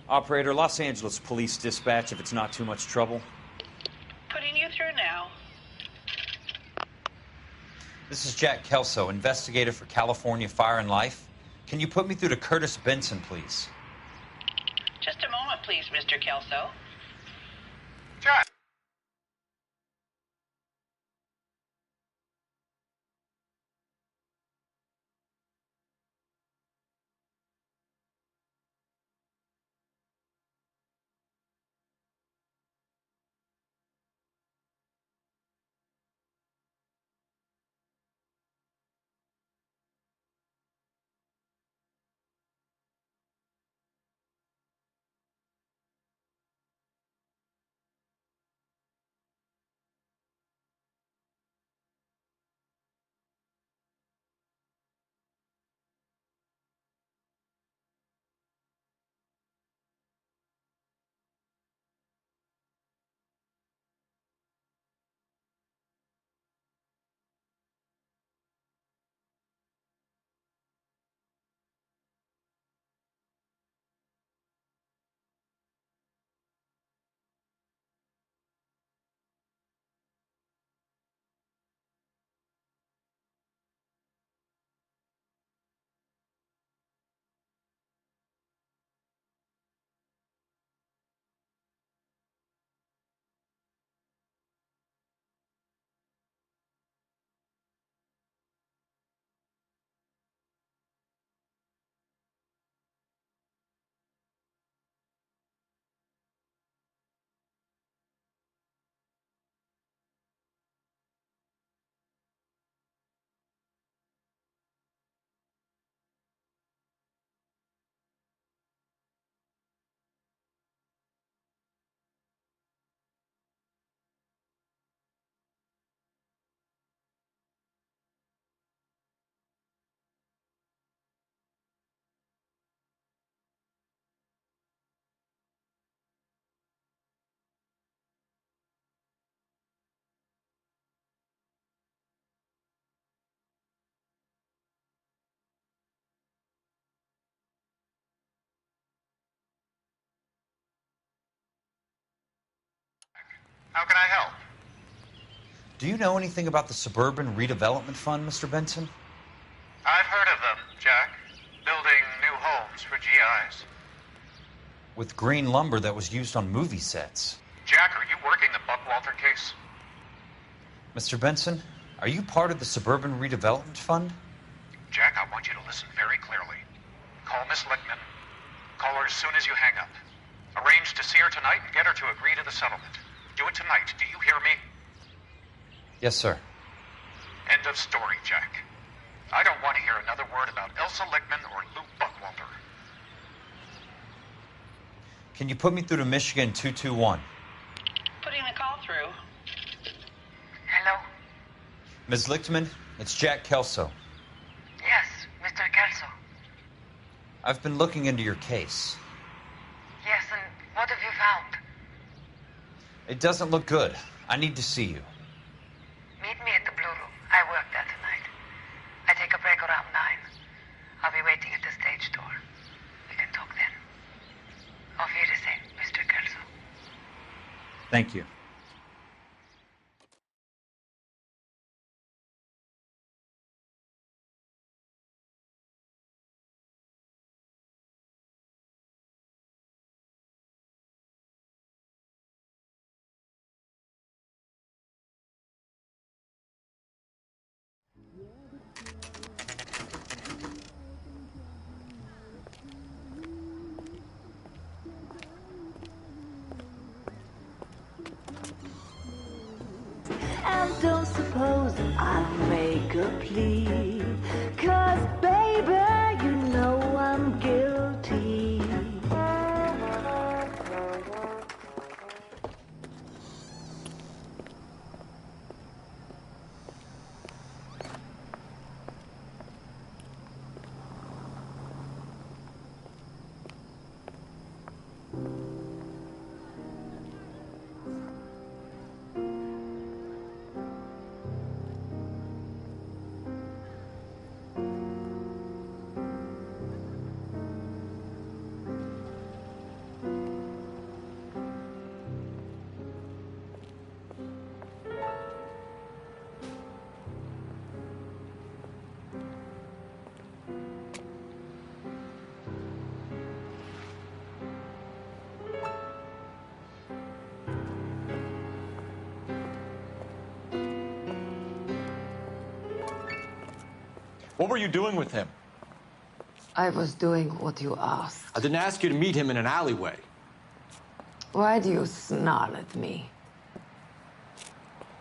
Operator, Los Angeles Police Dispatch, if it's not too much trouble. Putting you through now. This is Jack Kelso, investigator for California Fire and Life. Can you put me through to Curtis Benson, please? Just a moment, please, Mr. Kelso. Jack! How can I help? Do you know anything about the Suburban Redevelopment Fund, Mr. Benson? I've heard of them, Jack. Building new homes for GIs. With green lumber that was used on movie sets. Jack, are you working the Buckwalter case? Mr. Benson, are you part of the Suburban Redevelopment Fund? Jack, I want you to listen very clearly. Call Miss Lichtman. Call her as soon as you hang up. Arrange to see her tonight and get her to agree to the settlement. Do it tonight. Do you hear me? Yes, sir. End of story, Jack. I don't want to hear another word about Elsa Lichtman or Lou Buckwalter. Can you put me through to Michigan 221? Putting the call through. Hello? Ms. Lichtman, it's Jack Kelso. Yes, Mr. Kelso. I've been looking into your case. Yes, and what have you found? It doesn't look good. I need to see you. Meet me at the Blue Room. I work there tonight. Thank you. And don't suppose I'll make a plea, 'cause baby, you know I'm guilty. What were you doing with him? I was doing what you asked. I didn't ask you to meet him in an alleyway. Why do you snarl at me?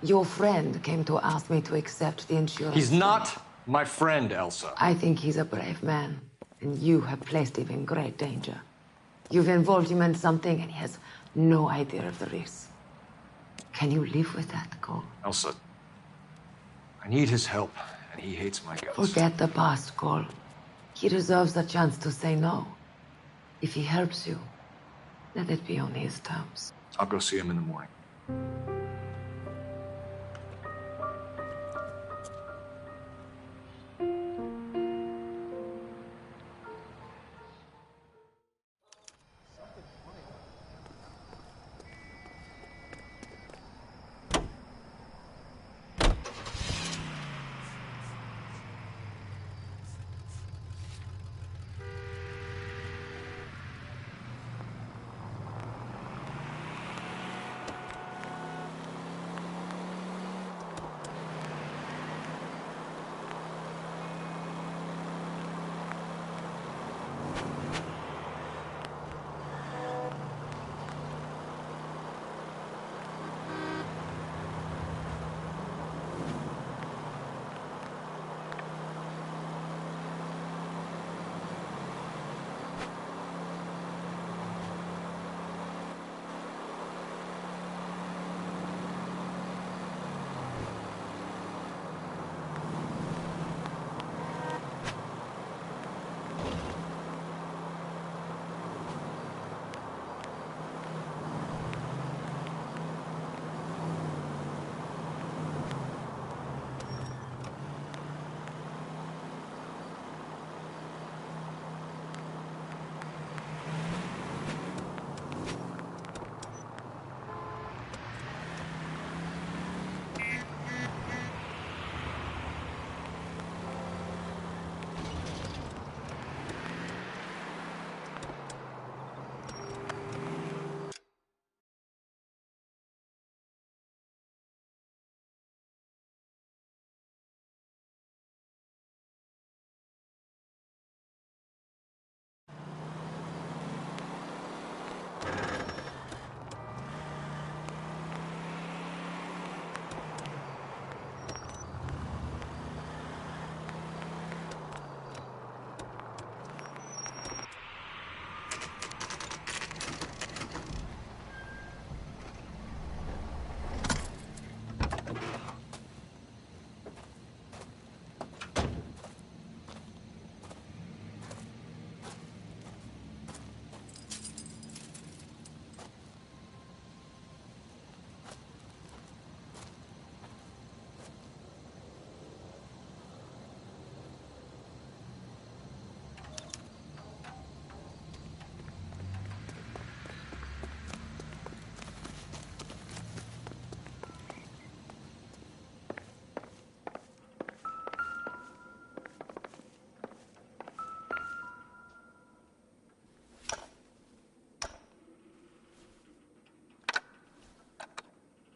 Your friend came to ask me to accept the insurance. He's not my friend, Elsa. I think he's a brave man, and you have placed him in great danger. You've involved him in something, and he has no idea of the risk. Can you live with that, Cole? Elsa, I need his help, and he hates my guts. Forget the past, Cole. He deserves a chance to say no. If he helps you, let it be on his terms. I'll go see him in the morning.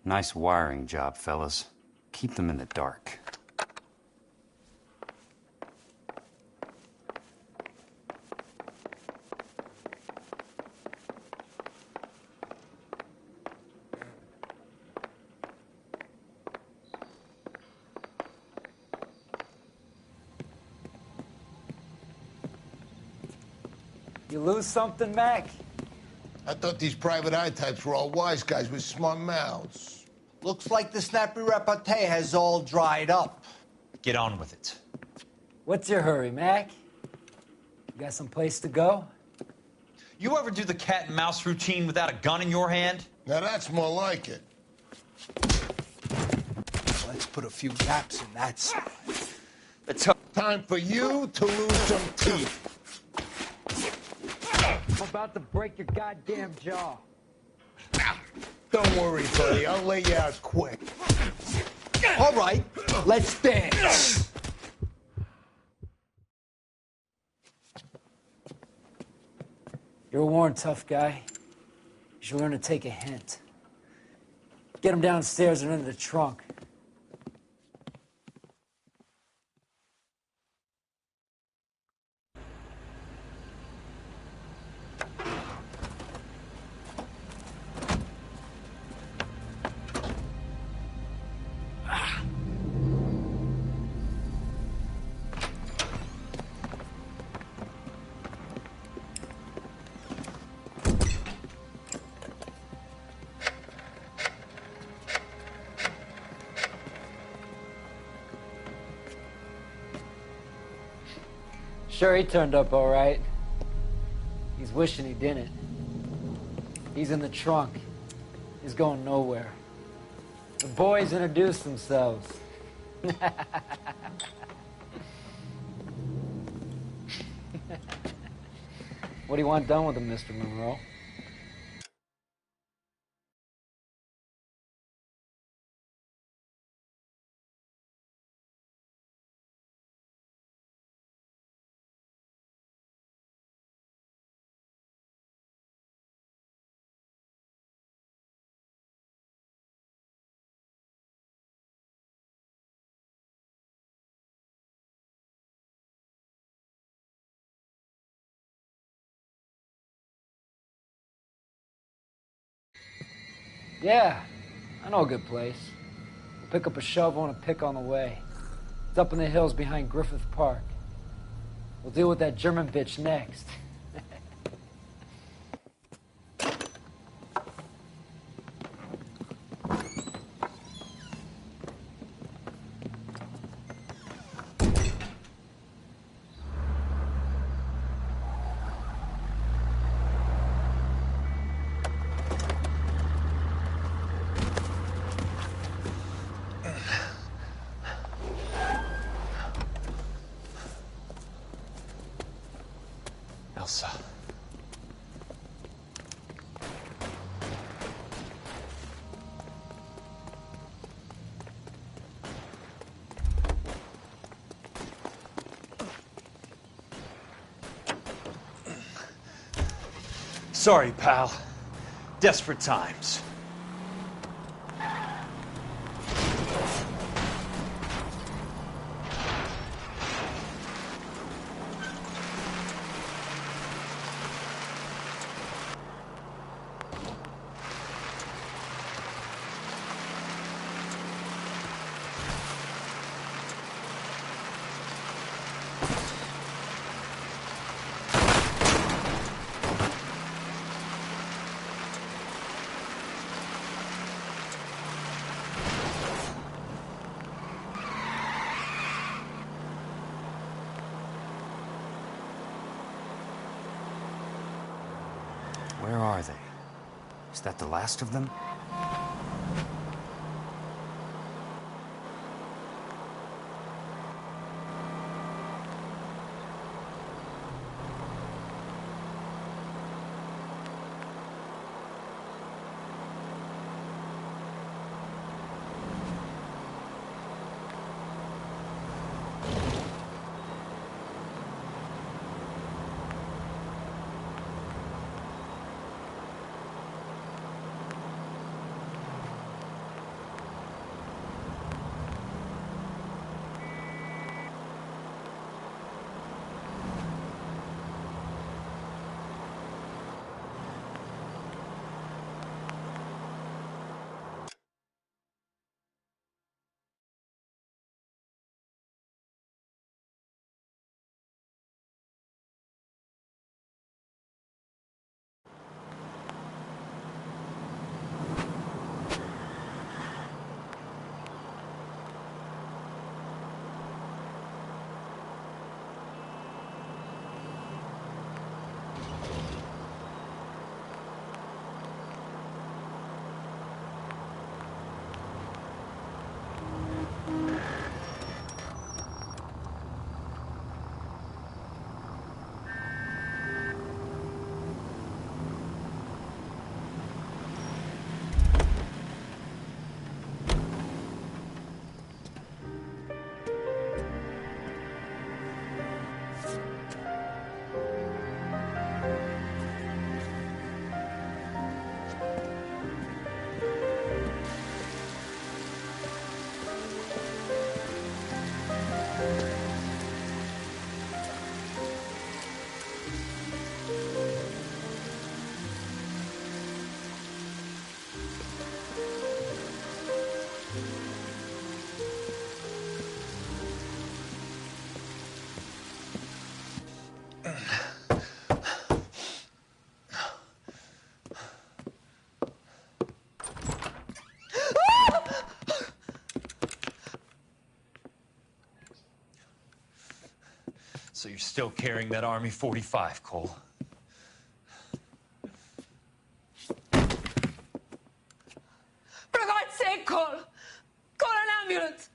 Nice wiring job, fellas. Keep them in the dark. You lose something, Mac? I thought these private eye types were all wise guys with smart mouths. Looks like the snappy repartee has all dried up. Get on with it. What's your hurry, Mac? You got some place to go? You ever do the cat and mouse routine without a gun in your hand? Now that's more like it. Let's put a few gaps in that side. It's time for you to lose some teeth. I'm about to break your goddamn jaw. Don't worry, buddy. I'll lay you out quick. All right, let's dance. You're a worn, tough guy. You should learn to take a hint. Get him downstairs and into the trunk. Sure, he turned up all right. He's wishing he didn't. He's in the trunk. He's going nowhere. The boys introduced themselves. What do you want done with him, Mr. Monroe? Yeah, I know a good place. We'll pick up a shovel and a pick on the way. It's up in the hills behind Griffith Park. We'll deal with that German bitch next. Elsa. Sorry, pal. Desperate times. Where are they? Is that the last of them? So you're still carrying that Army 45, Cole? For God's sake, Cole! Call an ambulance!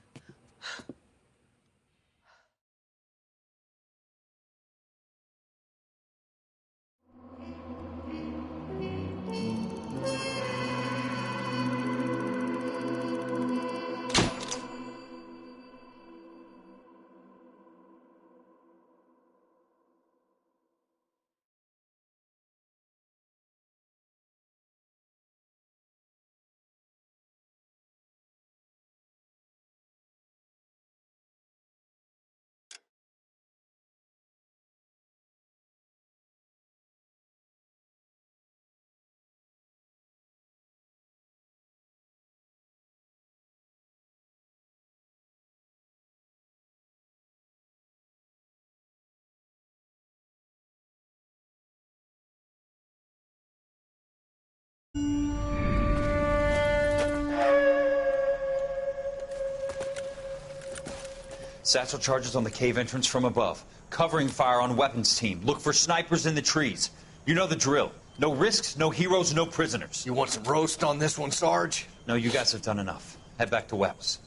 Satchel charges on the cave entrance from above. Covering fire on weapons team. Look for snipers in the trees. You know the drill. No risks, no heroes, no prisoners. You want some roast on this one, Sarge? No, you guys have done enough. Head back to Webb's.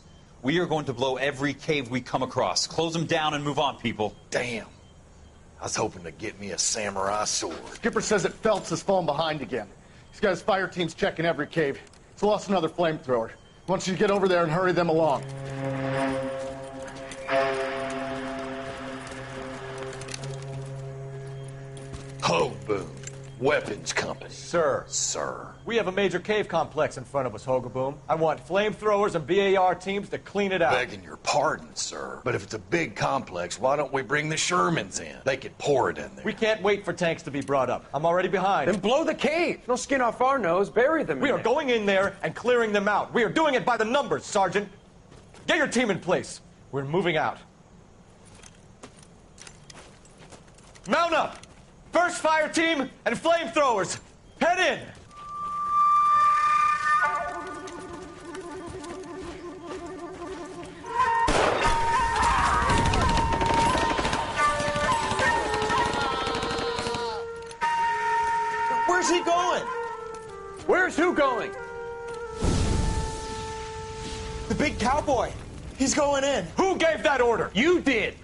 We are going to blow every cave we come across. Close them down and move on, people. Damn. I was hoping to get me a samurai sword. Skipper says that Phelps has fallen behind again. He's got his fire teams checking every cave. He's lost another flamethrower. He wants you to get over there and hurry them along. Ho, Boom. Weapons Company. Sir. Sir. We have a major cave complex in front of us, Hogaboom. I want flamethrowers and BAR teams to clean it out. Begging your pardon, sir. But if it's a big complex, why don't we bring the Shermans in? They could pour it in there. We can't wait for tanks to be brought up. I'm already behind. Then blow the cave. No skin off our nose. Bury them. We are going in there and clearing them out. We are doing it by the numbers, Sergeant. Get your team in place. We're moving out. Mount up! First fire team and flamethrowers. Head in! Where's he going? Where's who going? The big cowboy. He's going in. Who gave that order? You did.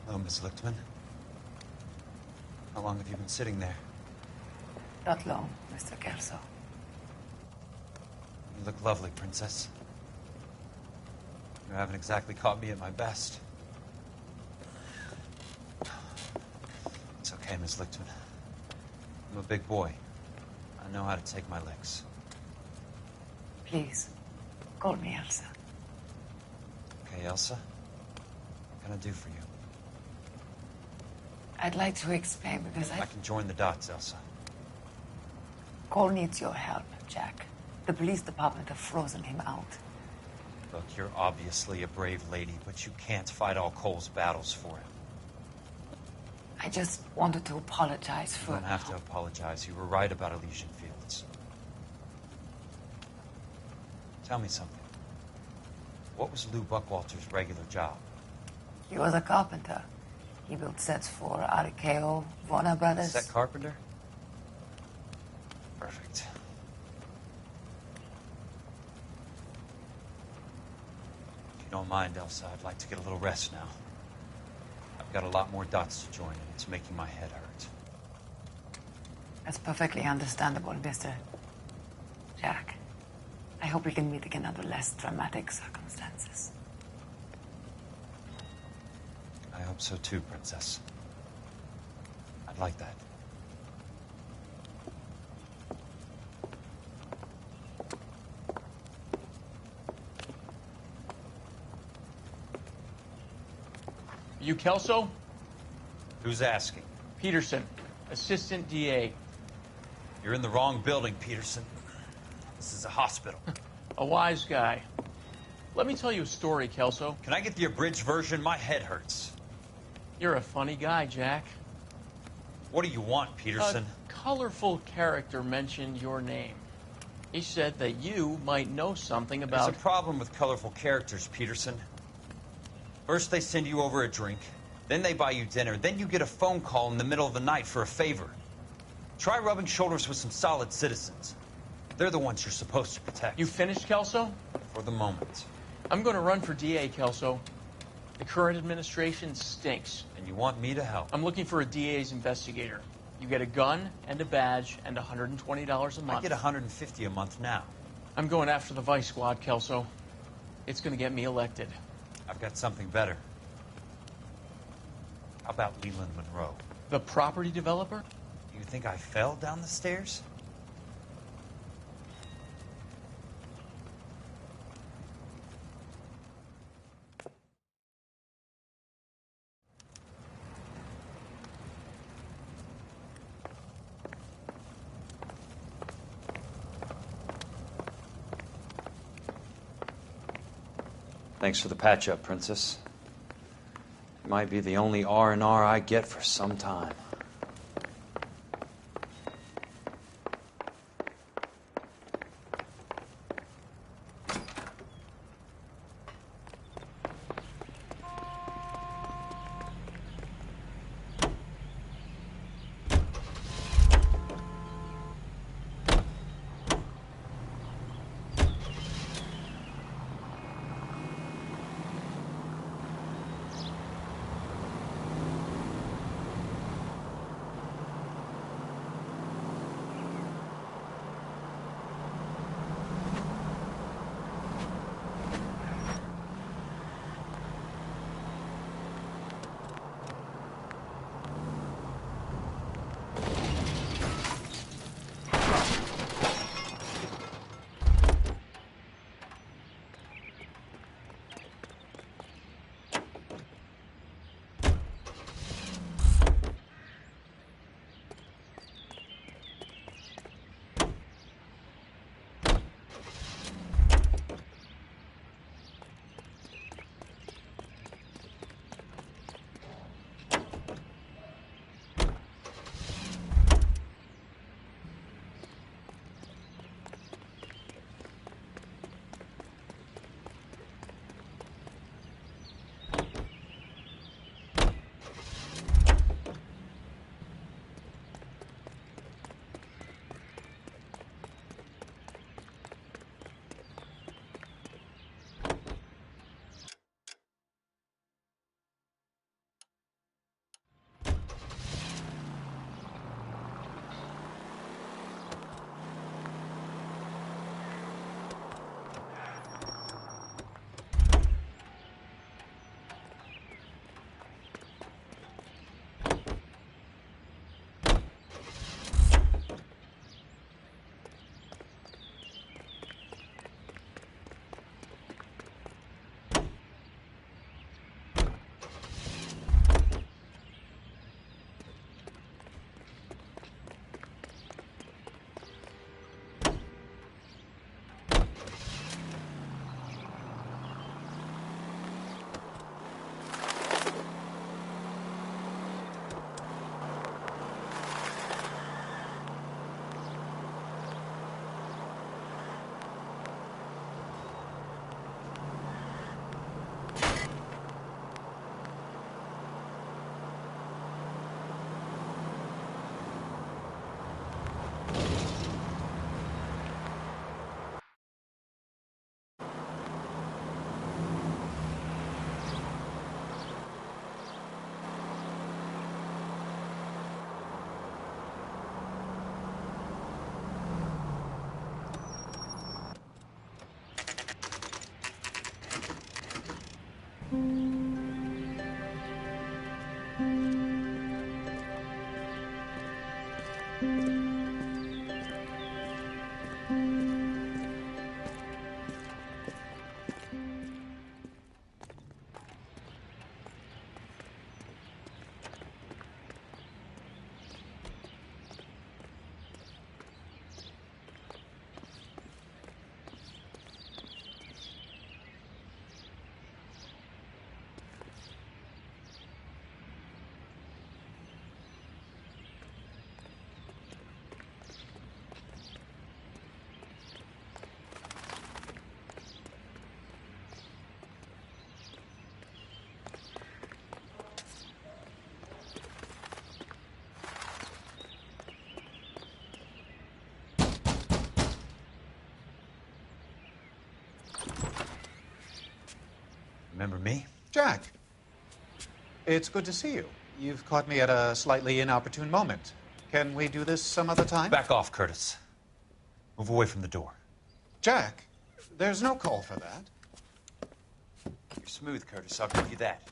Hello, Miss Lichtman. How long have you been sitting there? Not long, Mr. Kelso. You look lovely, Princess. You haven't exactly caught me at my best. It's okay, Miss Lichtman. I'm a big boy. I know how to take my licks. Please, call me Elsa. Okay, Elsa? What can I do for you? I'd like to explain because I can join the dots, Elsa. Cole needs your help, Jack. The police department have frozen him out. Look, you're obviously a brave lady, but you can't fight all Cole's battles for him. I just wanted to apologize for... You don't have to apologize. You were right about Elysian Fields. Tell me something. What was Lou Buckwalter's regular job? He was a carpenter. He built sets for RKO, Warner Brothers. Set carpenter? Perfect. If you don't mind, Elsa, I'd like to get a little rest now. I've got a lot more dots to join, and it's making my head hurt. That's perfectly understandable, Mr. Jack. I hope we can meet again under less dramatic circumstances. I hope so too, Princess. I'd like that. You Kelso? Who's asking? Peterson, Assistant DA. You're in the wrong building, Peterson. This is a hospital. A wise guy. Let me tell you a story, Kelso. Can I get the abridged version? My head hurts. You're a funny guy, Jack. What do you want, Peterson? A colorful character mentioned your name. He said that you might know something about... There's a problem with colorful characters, Peterson. First they send you over a drink, then they buy you dinner, then you get a phone call in the middle of the night for a favor. Try rubbing shoulders with some solid citizens. They're the ones you're supposed to protect. You finished, Kelso? For the moment. I'm going to run for DA, Kelso. The current administration stinks. And you want me to help? I'm looking for a DA's investigator. You get a gun and a badge and $120 a month. I get $150 a month now. I'm going after the Vice Squad, Kelso. It's going to get me elected. I've got something better. How about Leland Monroe? The property developer? You think I fell down the stairs? Thanks for the patch-up, Princess. It might be the only R&R I get for some time. Remember me? Jack, it's good to see you. You've caught me at a slightly inopportune moment. Can we do this some other time? Back off, Curtis. Move away from the door. Jack, there's no call for that. You're smooth, Curtis. I'll give you that.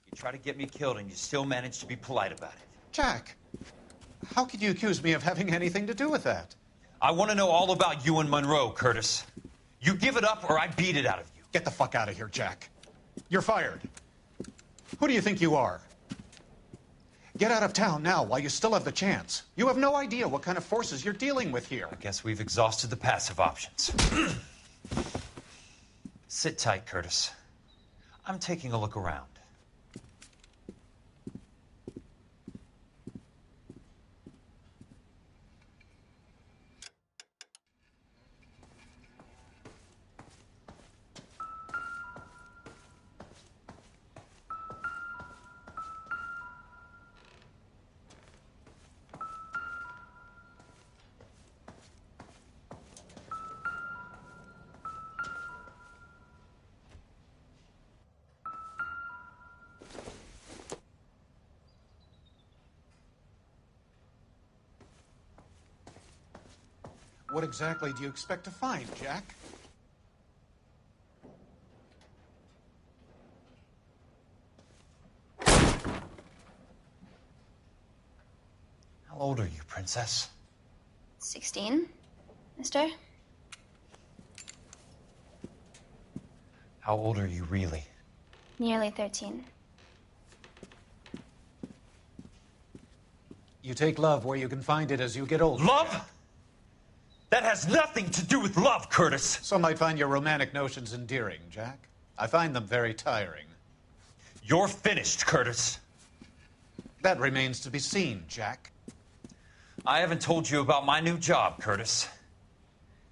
You try to get me killed, and you still manage to be polite about it. Jack, how could you accuse me of having anything to do with that? I want to know all about you and Monroe, Curtis. You give it up, or I beat it out of you. Get the fuck out of here, Jack. You're fired. Who do you think you are? Get out of town now while you still have the chance. You have no idea what kind of forces you're dealing with here. I guess we've exhausted the passive options. Sit tight, Curtis. I'm taking a look around. What exactly do you expect to find, Jack? How old are you, Princess? 16, mister? How old are you, really? Nearly 13. You take love where you can find it as you get older. Love? Jack. That has nothing to do with love, Curtis. Some might find your romantic notions endearing, Jack. I find them very tiring. You're finished, Curtis. That remains to be seen, Jack. I haven't told you about my new job, Curtis.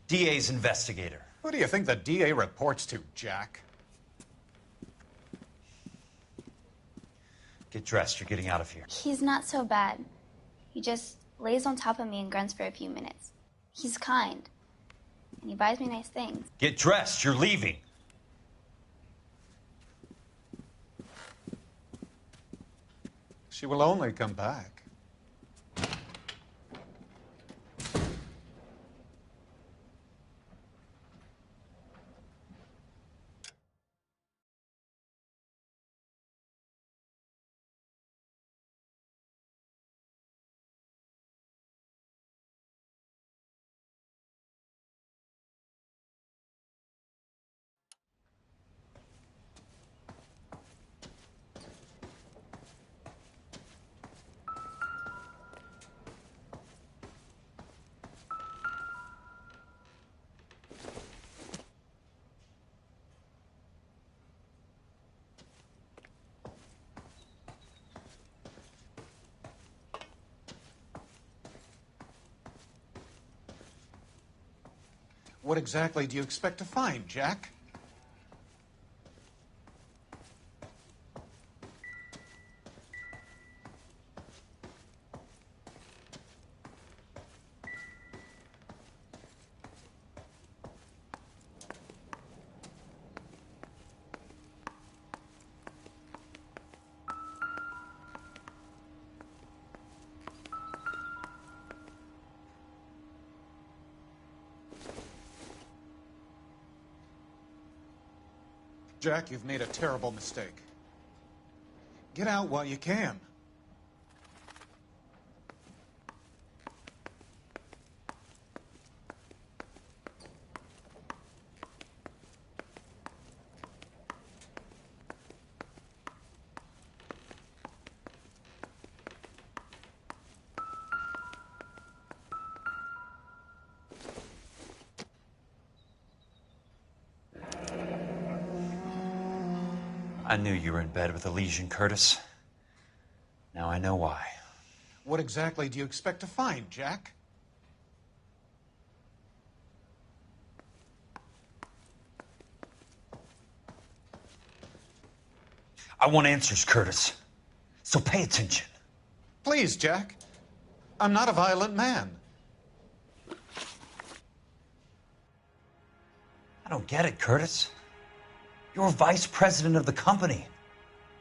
DA's investigator. Who do you think the DA reports to, Jack? Get dressed. You're getting out of here. He's not so bad. He just lays on top of me and grunts for a few minutes. He's kind. And he buys me nice things. Get dressed. You're leaving. She will only come back. What exactly do you expect to find, Jack? Jack, you've made a terrible mistake. Get out while you can. I knew you were in bed with a lesion, Curtis. Now I know why. What exactly do you expect to find, Jack? I want answers, Curtis. So pay attention. Please, Jack. I'm not a violent man. I don't get it, Curtis. You're vice president of the company.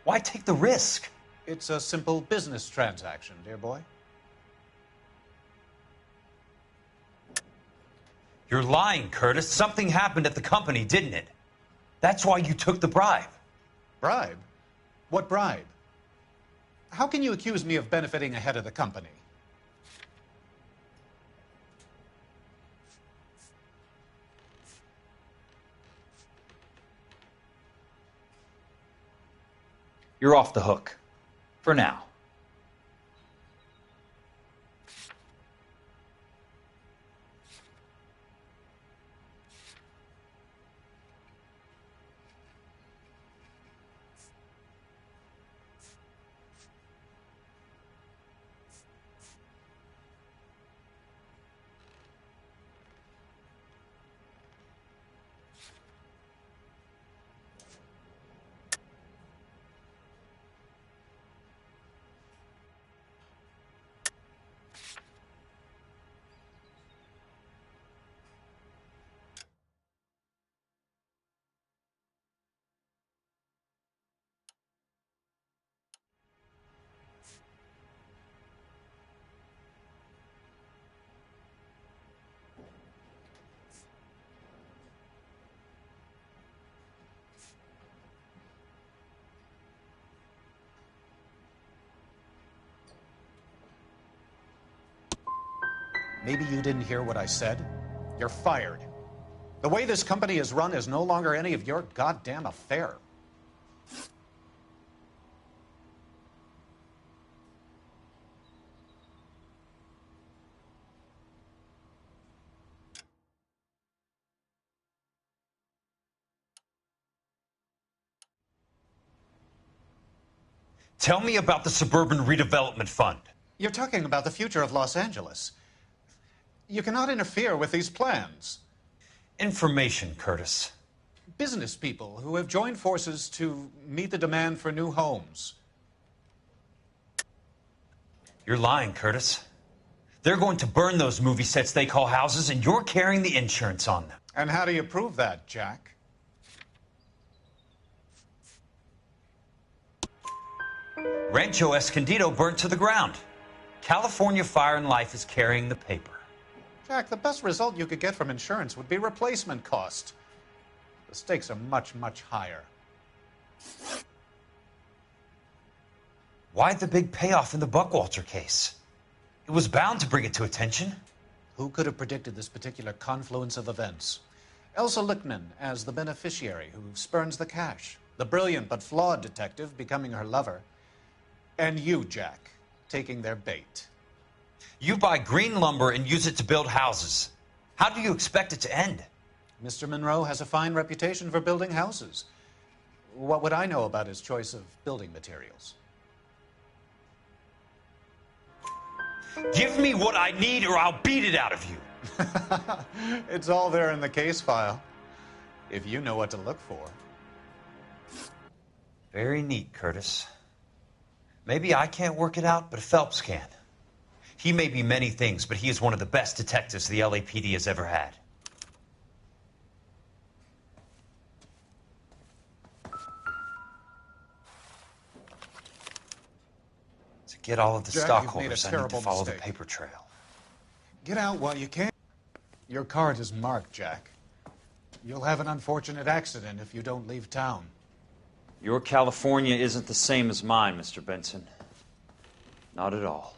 Why take the risk? It's a simple business transaction, dear boy. You're lying, Curtis. Something happened at the company, didn't it? That's why you took the bribe. Bribe? What bribe? How can you accuse me of benefiting ahead of the company? You're off the hook. For now. Maybe you didn't hear what I said. You're fired. The way this company is run is no longer any of your goddamn affair. Tell me about the Suburban Redevelopment Fund. You're talking about the future of Los Angeles. You cannot interfere with these plans. Information, Curtis. Business people who have joined forces to meet the demand for new homes. You're lying, Curtis. They're going to burn those movie sets they call houses, and you're carrying the insurance on them. And how do you prove that, Jack? Rancho Escondido burnt to the ground. California Fire and Life is carrying the paper. Jack, the best result you could get from insurance would be replacement cost. The stakes are much, much higher. Why the big payoff in the Buckwalter case? It was bound to bring it to attention. Who could have predicted this particular confluence of events? Elsa Lichtman as the beneficiary who spurns the cash. The brilliant but flawed detective becoming her lover. And you, Jack, taking their bait. You buy green lumber and use it to build houses. How do you expect it to end? Mr. Monroe has a fine reputation for building houses. What would I know about his choice of building materials? Give me what I need or I'll beat it out of you. It's all there in the case file, if you know what to look for. Very neat, Curtis. Maybe I can't work it out, but Phelps can. He may be many things, but he is one of the best detectives the LAPD has ever had. To get all of the Jack, stockholders, you've made a I need to terrible follow the mistake. paper trail. Get out while you can. Your card is marked, Jack. You'll have an unfortunate accident if you don't leave town. Your California isn't the same as mine, Mr. Benson. Not at all.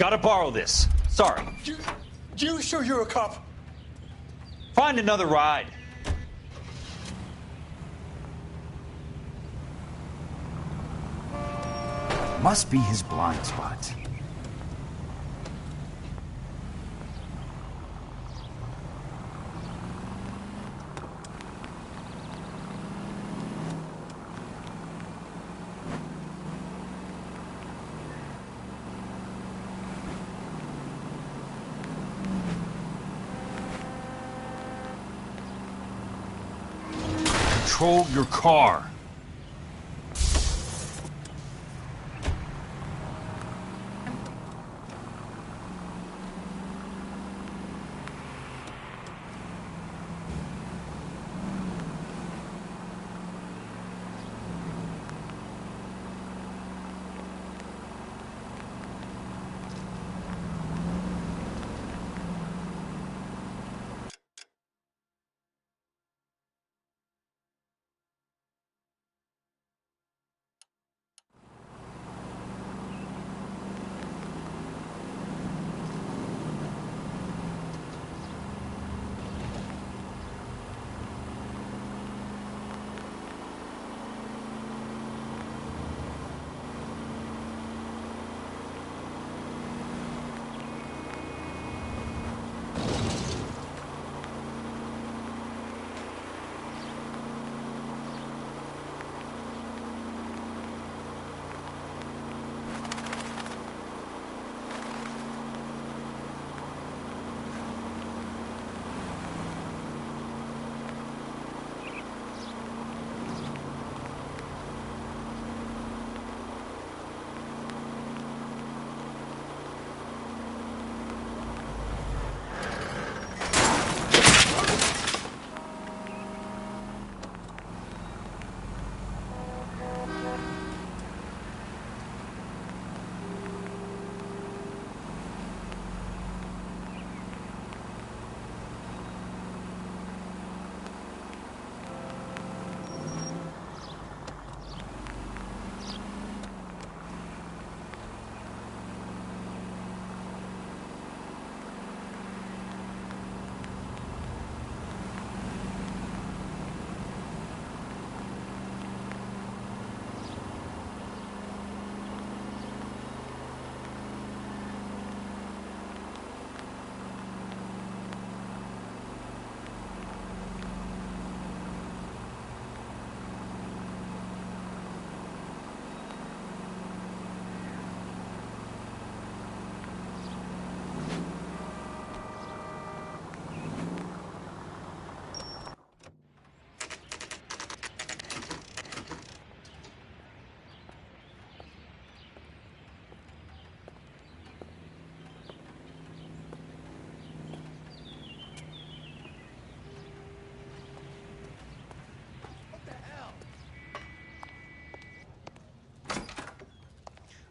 Gotta borrow this. Sorry. You sure you're a cop? Find another ride. Must be his blind spot. Control your car.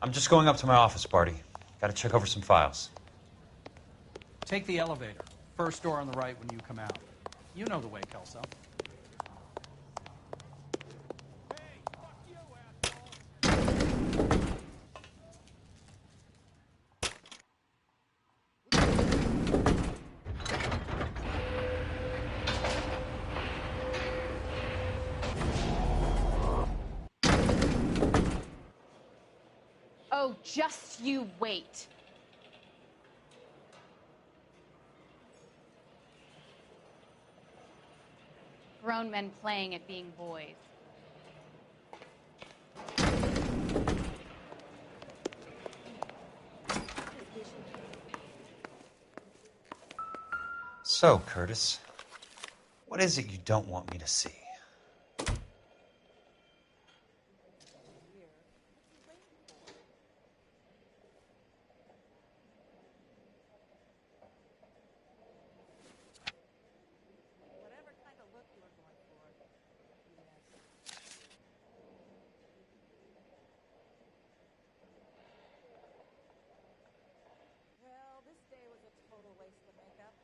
I'm just going up to my office, Barty. Gotta check over some files. Take the elevator. First door on the right when you come out. You know the way, Kelso. Oh, just you wait. Grown men playing at being boys. So, Curtis, what is it you don't want me to see? Well, this day was a total waste of makeup.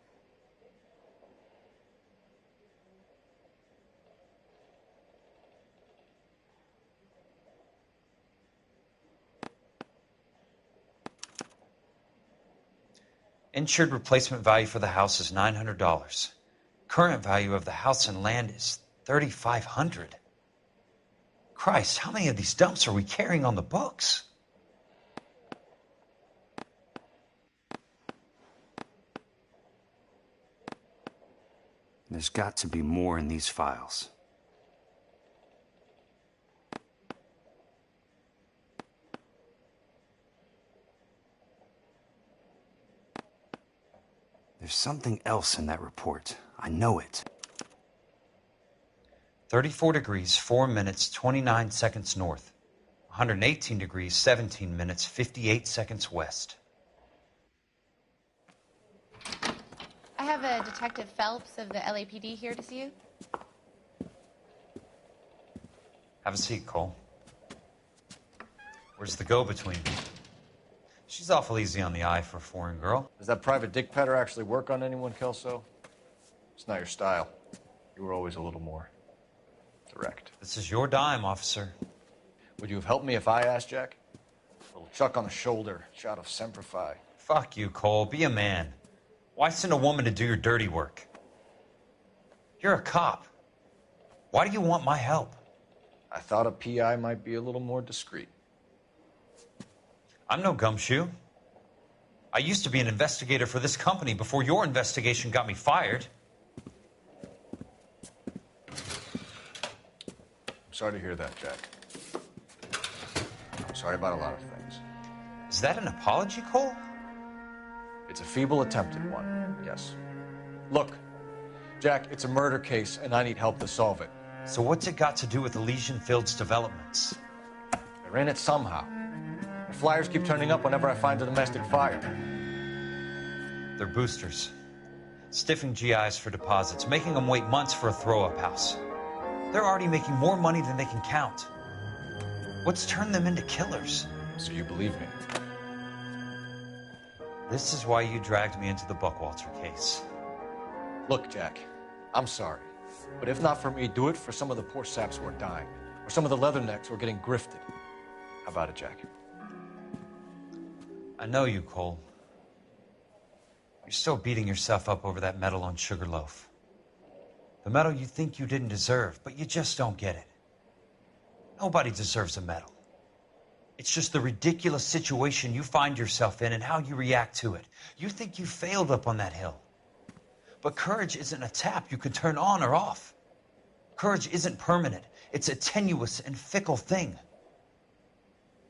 Insured replacement value for the house is $900. Current value of the house and land is $3,500. Christ, how many of these dumps are we carrying on the books? There's got to be more in these files. There's something else in that report. I know it. 34 degrees, 4 minutes, 29 seconds north. 118 degrees, 17 minutes, 58 seconds west. I have a Detective Phelps of the LAPD here to see you. Have a seat, Cole. Where's the go-between? She's awful easy on the eye for a foreign girl. Does that private dick petter actually work on anyone, Kelso? It's not your style. You were always a little more direct. This is your dime, officer. Would you have helped me if I asked, Jack? A little chuck on the shoulder, shot of Semper Fi. Fuck you, Cole. Be a man. Why send a woman to do your dirty work? You're a cop. Why do you want my help? I thought a PI might be a little more discreet. I'm no gumshoe. I used to be an investigator for this company before your investigation got me fired. I'm sorry to hear that, Jack. I'm sorry about a lot of things. Is that an apology, Cole? It's a feeble attempt at one, yes. Look, Jack, it's a murder case, and I need help to solve it. So what's it got to do with Elysian Fields developments? They're in it somehow. The flyers keep turning up whenever I find a domestic fire. They're boosters. Stiffing GIs for deposits, making them wait months for a throw-up house. They're already making more money than they can count. What's turned them into killers? So you believe me? This is why you dragged me into the Buckwalter case. Look, Jack, I'm sorry. But if not for me, do it for some of the poor saps who are dying. Or some of the leathernecks who are getting grifted. How about it, Jack? I know you, Cole. You're still beating yourself up over that medal on Sugarloaf. The medal you think you didn't deserve, but you just don't get it. Nobody deserves a medal. It's just the ridiculous situation you find yourself in and how you react to it. You think you failed up on that hill. But courage isn't a tap you can turn on or off. Courage isn't permanent. It's a tenuous and fickle thing.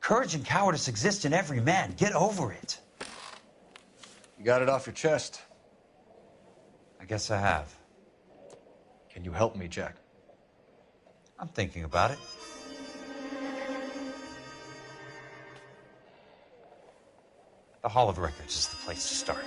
Courage and cowardice exist in every man. Get over it. You got it off your chest. I guess I have. Can you help me, Jack? I'm thinking about it. The Hall of Records is the place to start.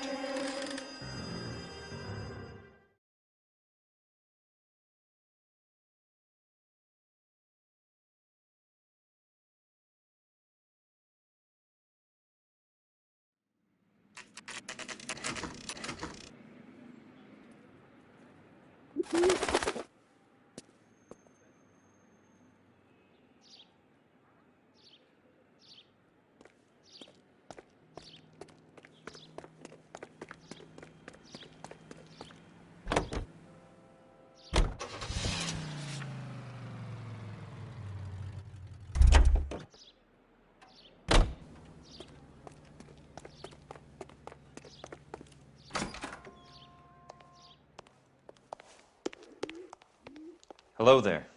Hello there.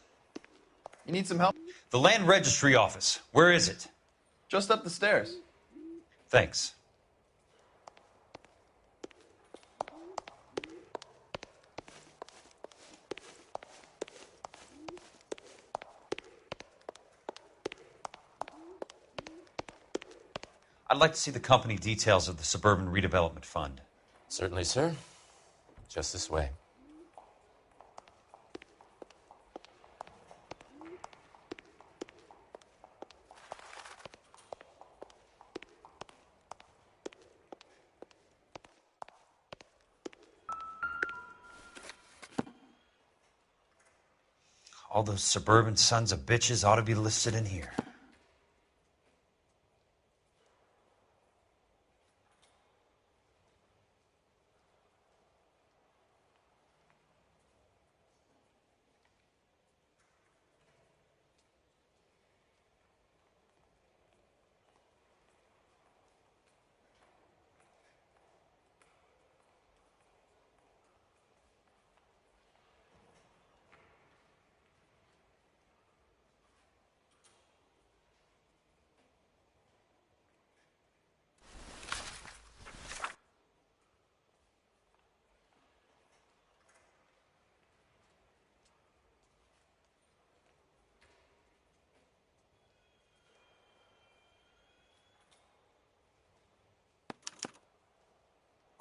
You need some help? The Land Registry Office. Where is it? Just up the stairs. Thanks. I'd like to see the company details of the Suburban Redevelopment Fund. Certainly, sir. Just this way. All those suburban sons of bitches ought to be listed in here.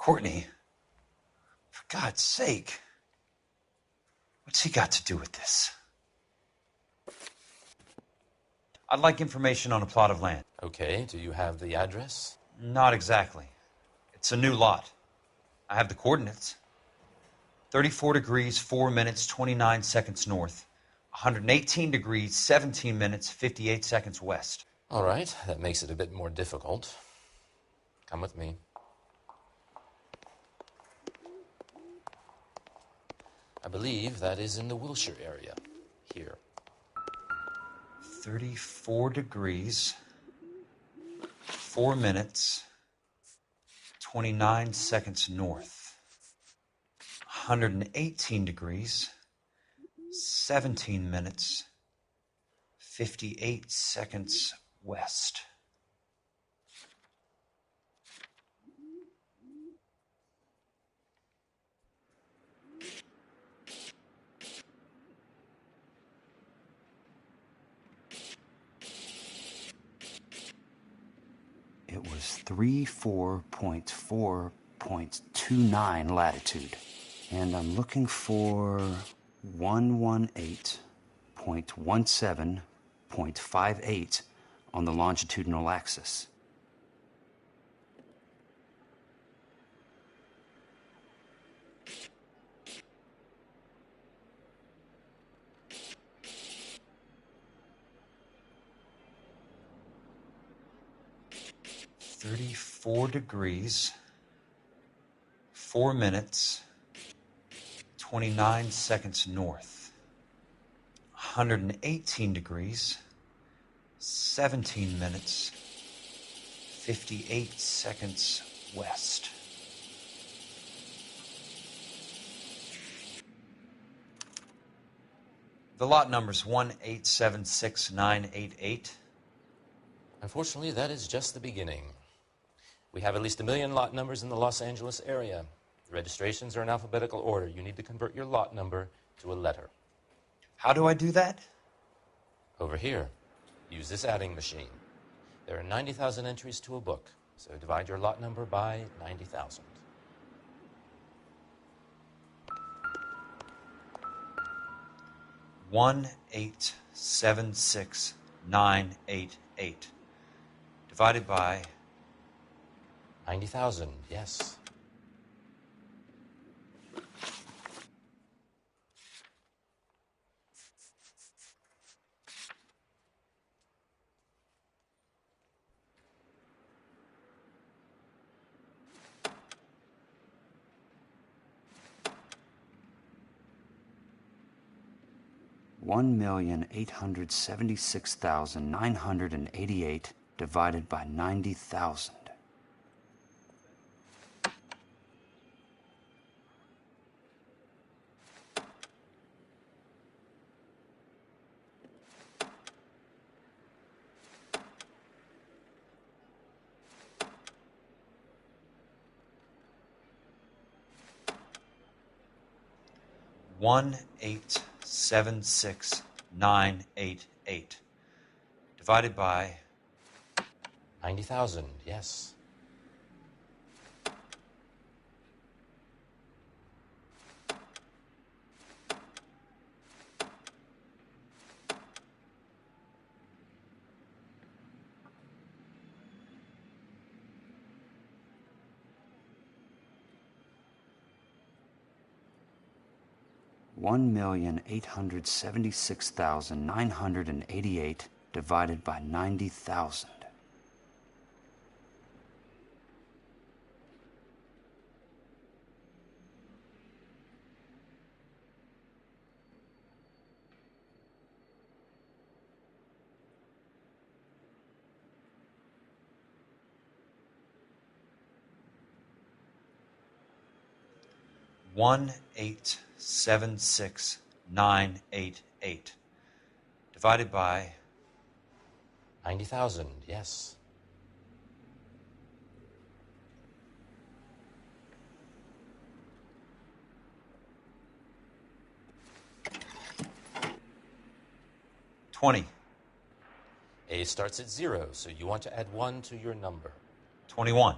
Courtney, for God's sake, what's he got to do with this? I'd like information on a plot of land. Okay, do you have the address? Not exactly. It's a new lot. I have the coordinates. 34 degrees, 4 minutes, 29 seconds north. 118 degrees, 17 minutes, 58 seconds west. All right, that makes it a bit more difficult. Come with me. I believe that is in the Wilshire area. Here. 34 degrees, 4 minutes, 29 seconds north. 118 degrees, 17 minutes, 58 seconds west. It was 34.4.29 latitude. And I'm looking for 118.17.58 on the longitudinal axis. Thirty-four degrees, 4 minutes, 29 seconds north. 118 degrees, 17 minutes, 58 seconds west. The lot number's 1876988. Unfortunately, that is just the beginning. We have at least 1 million lot numbers in the Los Angeles area. The registrations are in alphabetical order. You need to convert your lot number to a letter. How do I do that? Over here. Use this adding machine. There are 90,000 entries to a book, so divide your lot number by 90,000. One 1876988 divided by 90,000, yes. $1,876,988 divided by 90,000. One 1876988 divided by 90,000, yes. $1,876,988 divided by 90,000. One 1876988 divided by 90,000, yes. $20. A starts at 0, so you want to add 1 to your number. 21.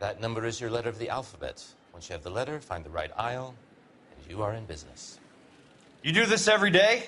That number is your letter of the alphabet. Once you have the letter, find the right aisle, and you are in business. You do this every day?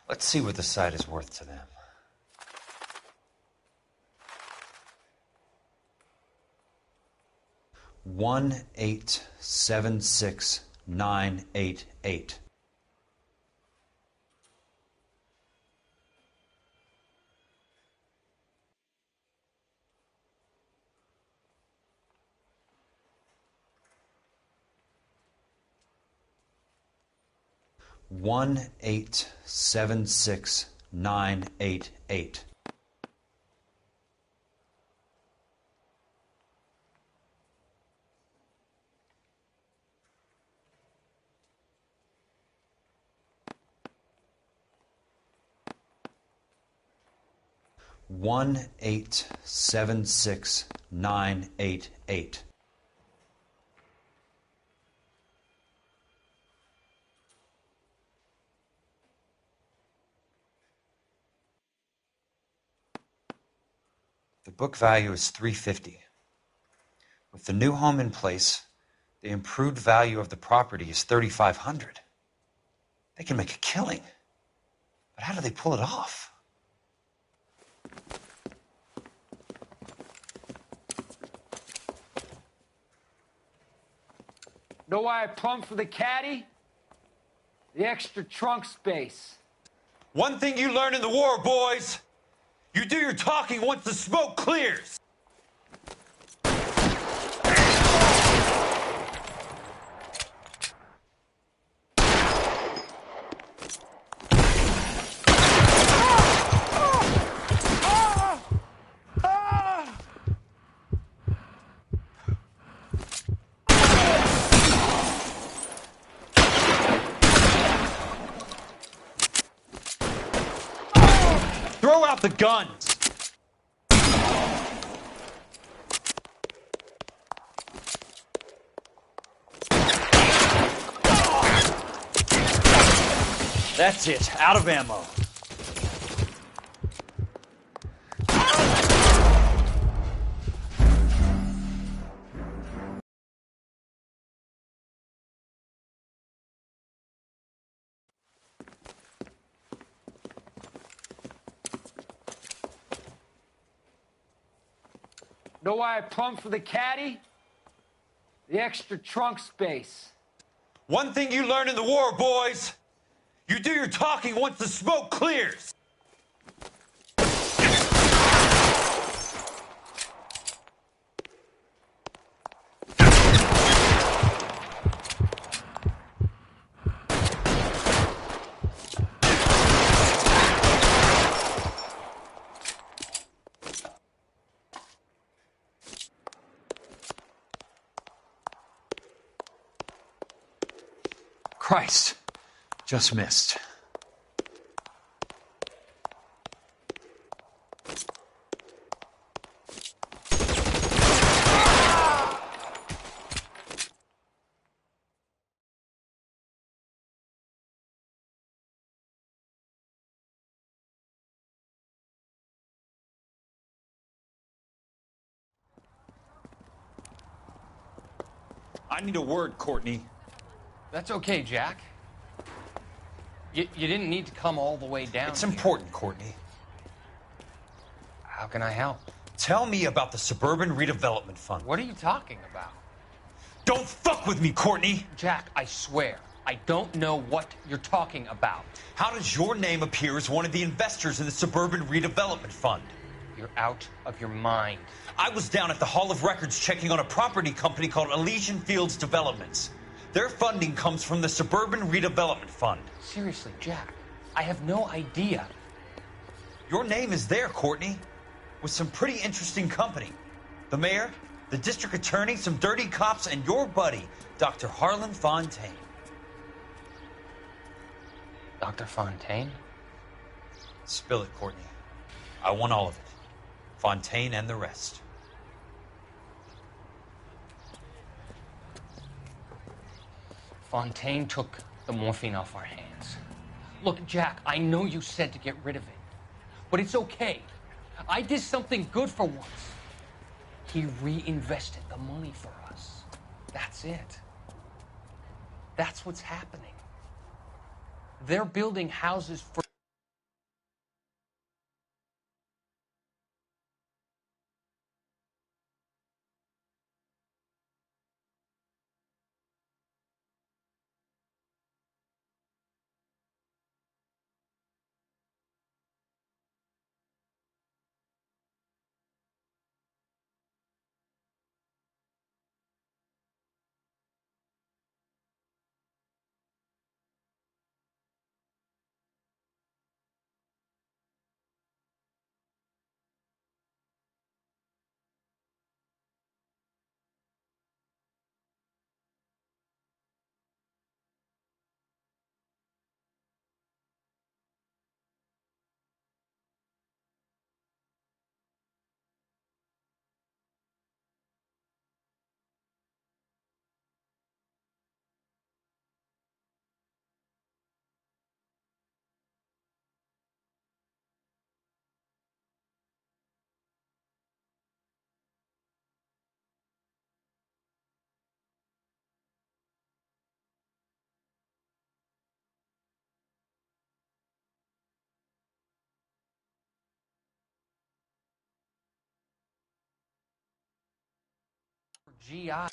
Let's see what the site is worth to them. $1,876,988. $1,876,988. $1,876,988. book value is $350. With the new home in place, the improved value of the property is $3,500. They can make a killing. But how do they pull it off? Know why I plumbed for the caddy? The extra trunk space. One thing you learn in the war, boys. You do your talking once the smoke clears. Throw out the guns! That's it. Out of ammo. Know why I plumbed for the caddy? The extra trunk space. One thing you learn in the war, boys. You do your talking once the smoke clears. Christ. Just missed. I need a word, Courtney. That's okay, Jack. You didn't need to come all the way down. It's important, Courtney. How can I help? Tell me about the Suburban Redevelopment Fund. What are you talking about? Don't fuck with me, Courtney! Jack, I swear, I don't know what you're talking about. How does your name appear as one of the investors in the Suburban Redevelopment Fund? You're out of your mind. I was down at the Hall of Records checking on a property company called Elysian Fields Developments. Their funding comes from the Suburban Redevelopment Fund. Seriously, Jack, I have no idea. Your name is there, Courtney, with some pretty interesting company. The mayor, the district attorney, some dirty cops, and your buddy, Dr. Harlan Fontaine. Dr. Fontaine? Spill it, Courtney. I want all of it. Fontaine and the rest. Fontaine took the morphine off our hands. Look, Jack, I know you said to get rid of it, but it's okay. I did something good for once. He reinvested the money for us. That's it. That's what's happening. They're building houses for GI.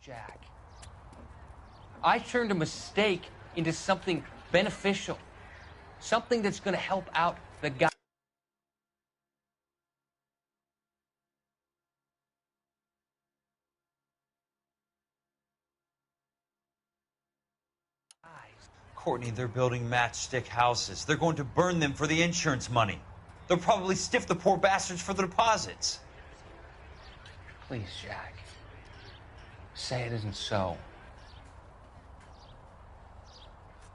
Jack. I turned a mistake into something beneficial. Something that's going to help out the guy. Courtney, they're building matchstick houses. They're going to burn them for the insurance money. They'll probably stiff the poor bastards for the deposits. Please, Jack. Say it isn't so.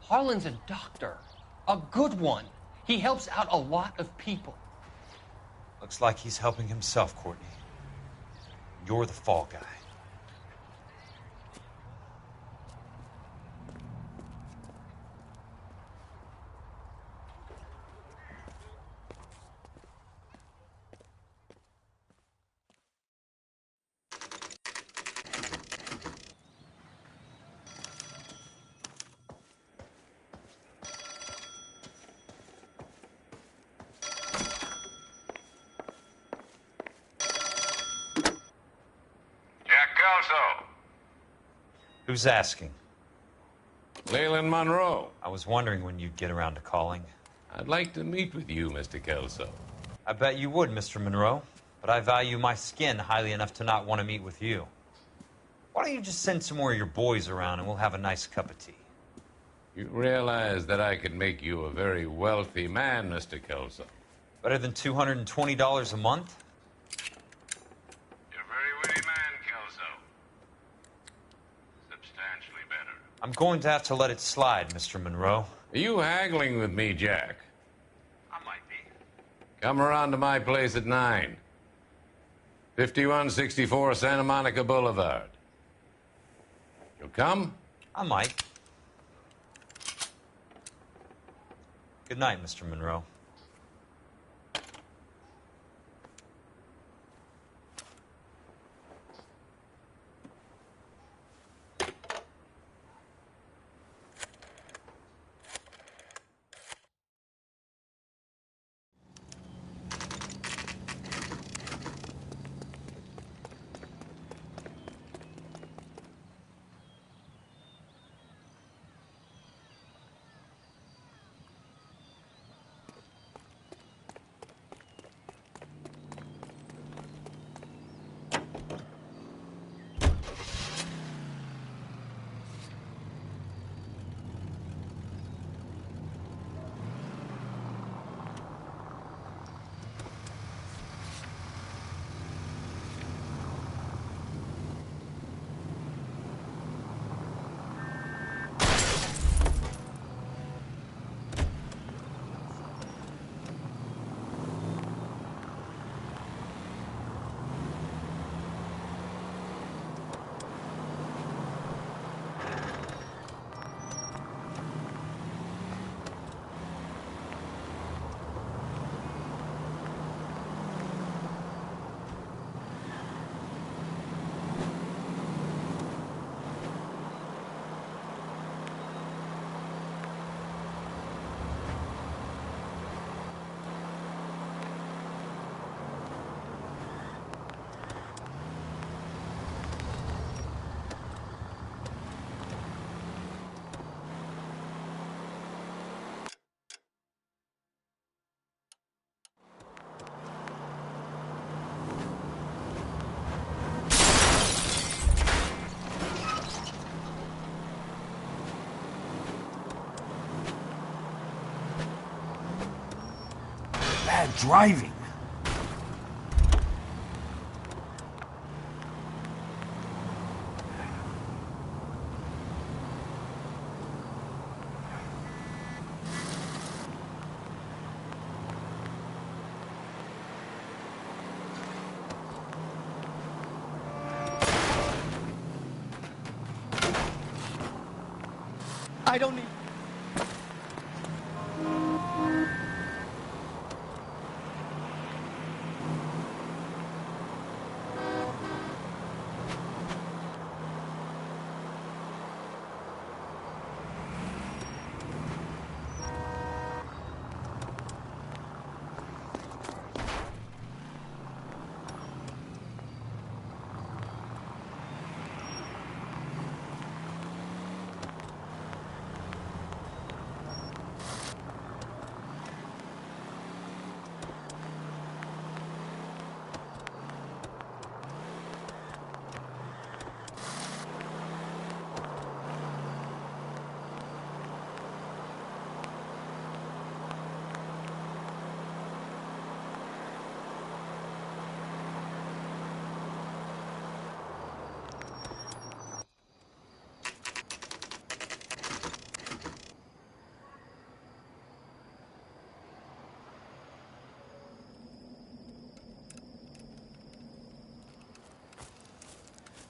Harlan's a doctor. A good one. He helps out a lot of people. Looks like he's helping himself, Courtney. You're the fall guy. Who's asking? Leyland Monroe. I was wondering when you'd get around to calling. I'd like to meet with you, Mr. Kelso. I bet you would, Mr. Monroe. But I value my skin highly enough to not want to meet with you. Why don't you just send some more of your boys around and we'll have a nice cup of tea? You realize that I could make you a very wealthy man, Mr. Kelso. Better than $220 a month? I'm going to have to let it slide, Mr. Monroe. Are you haggling with me, Jack? I might be. Come around to my place at 9. 5164 Santa Monica Boulevard. You'll come? I might. Good night, Mr. Monroe. Bad driving. I don't need...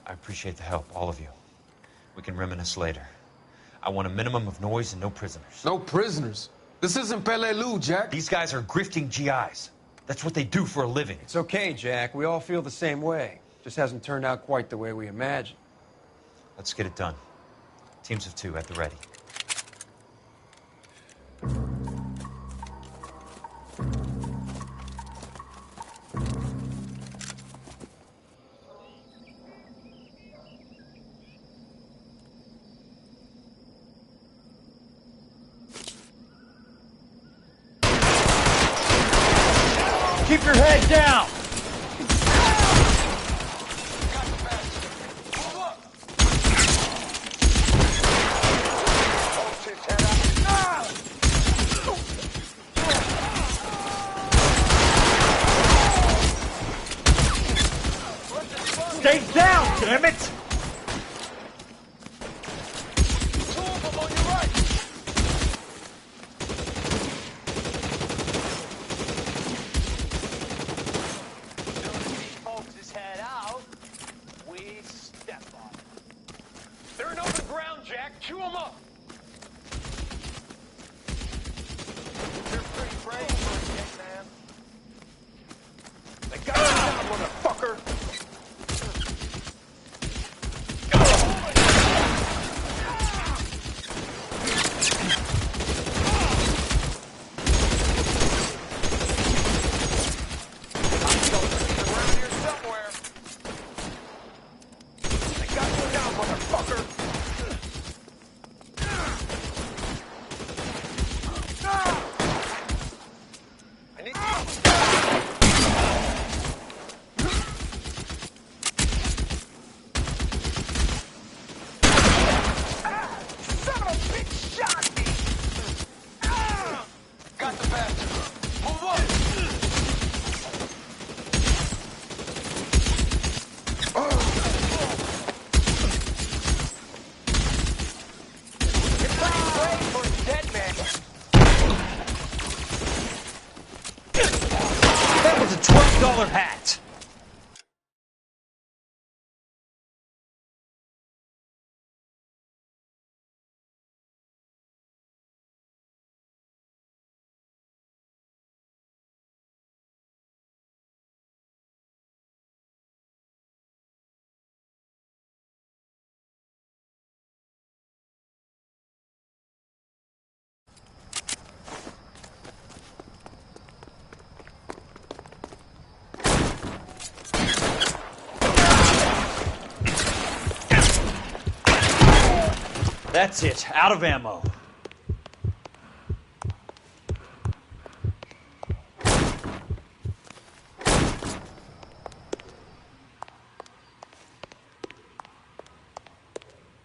I appreciate the help, all of you. We can reminisce later. I want a minimum of noise and no prisoners. No prisoners? This isn't L.A Noob, Jack. These guys are grifting GIs. That's what they do for a living. It's okay, Jack. We all feel the same way. Just hasn't turned out quite the way we imagined. Let's get it done. Teams of 2 at the ready. Keep your head down! Stay down, damn it! Chew him up! You're pretty brave for a kid, man. They got you down, motherfucker! $12 hat. That's it. Out of ammo.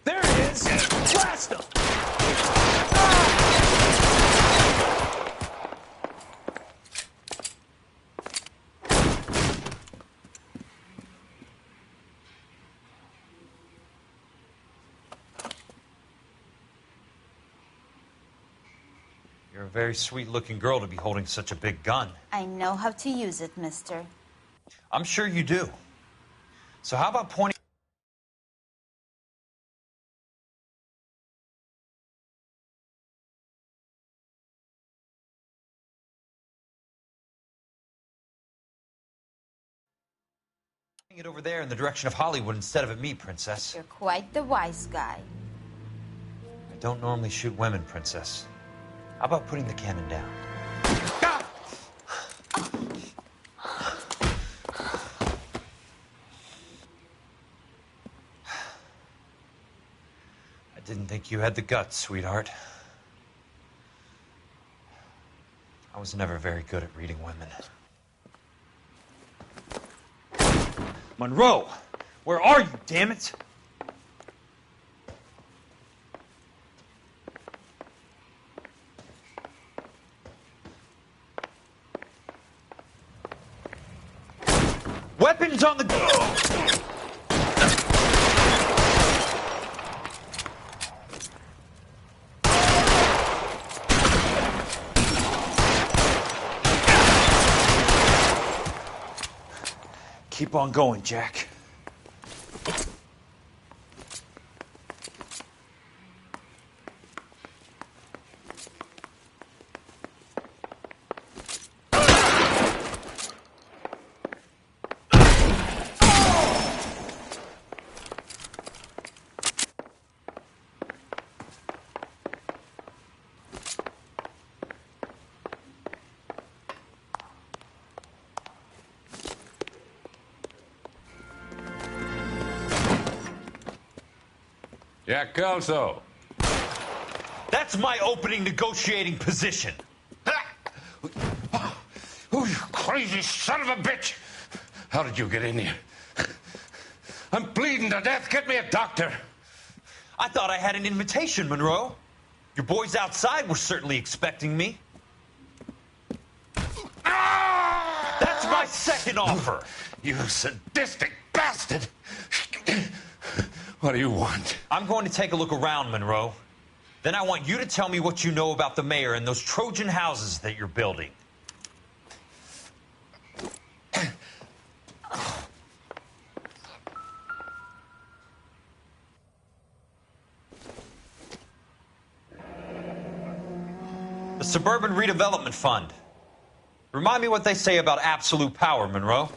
There he is! Blast him! You're a very sweet-looking girl to be holding such a big gun. I know how to use it, mister. I'm sure you do. So how about pointing it over there in the direction of Hollywood instead of at me, Princess? You're quite the wise guy. I don't normally shoot women, Princess. How about putting the cannon down? I didn't think you had the guts, sweetheart. I was never very good at reading women. Monroe! Where are you, damn it? Weapons on the go! Keep on going, Jack. Jack Kelso. That's my opening negotiating position. Oh, you crazy son of a bitch! How did you get in here? I'm bleeding to death. Get me a doctor. I thought I had an invitation, Monroe. Your boys outside were certainly expecting me. That's my second offer. You sadistic bastard! What do you want? I'm going to take a look around, Monroe. Then I want you to tell me what you know about the mayor and those Trojan houses that you're building. Suburban Redevelopment Fund. Remind me what they say about absolute power, Monroe.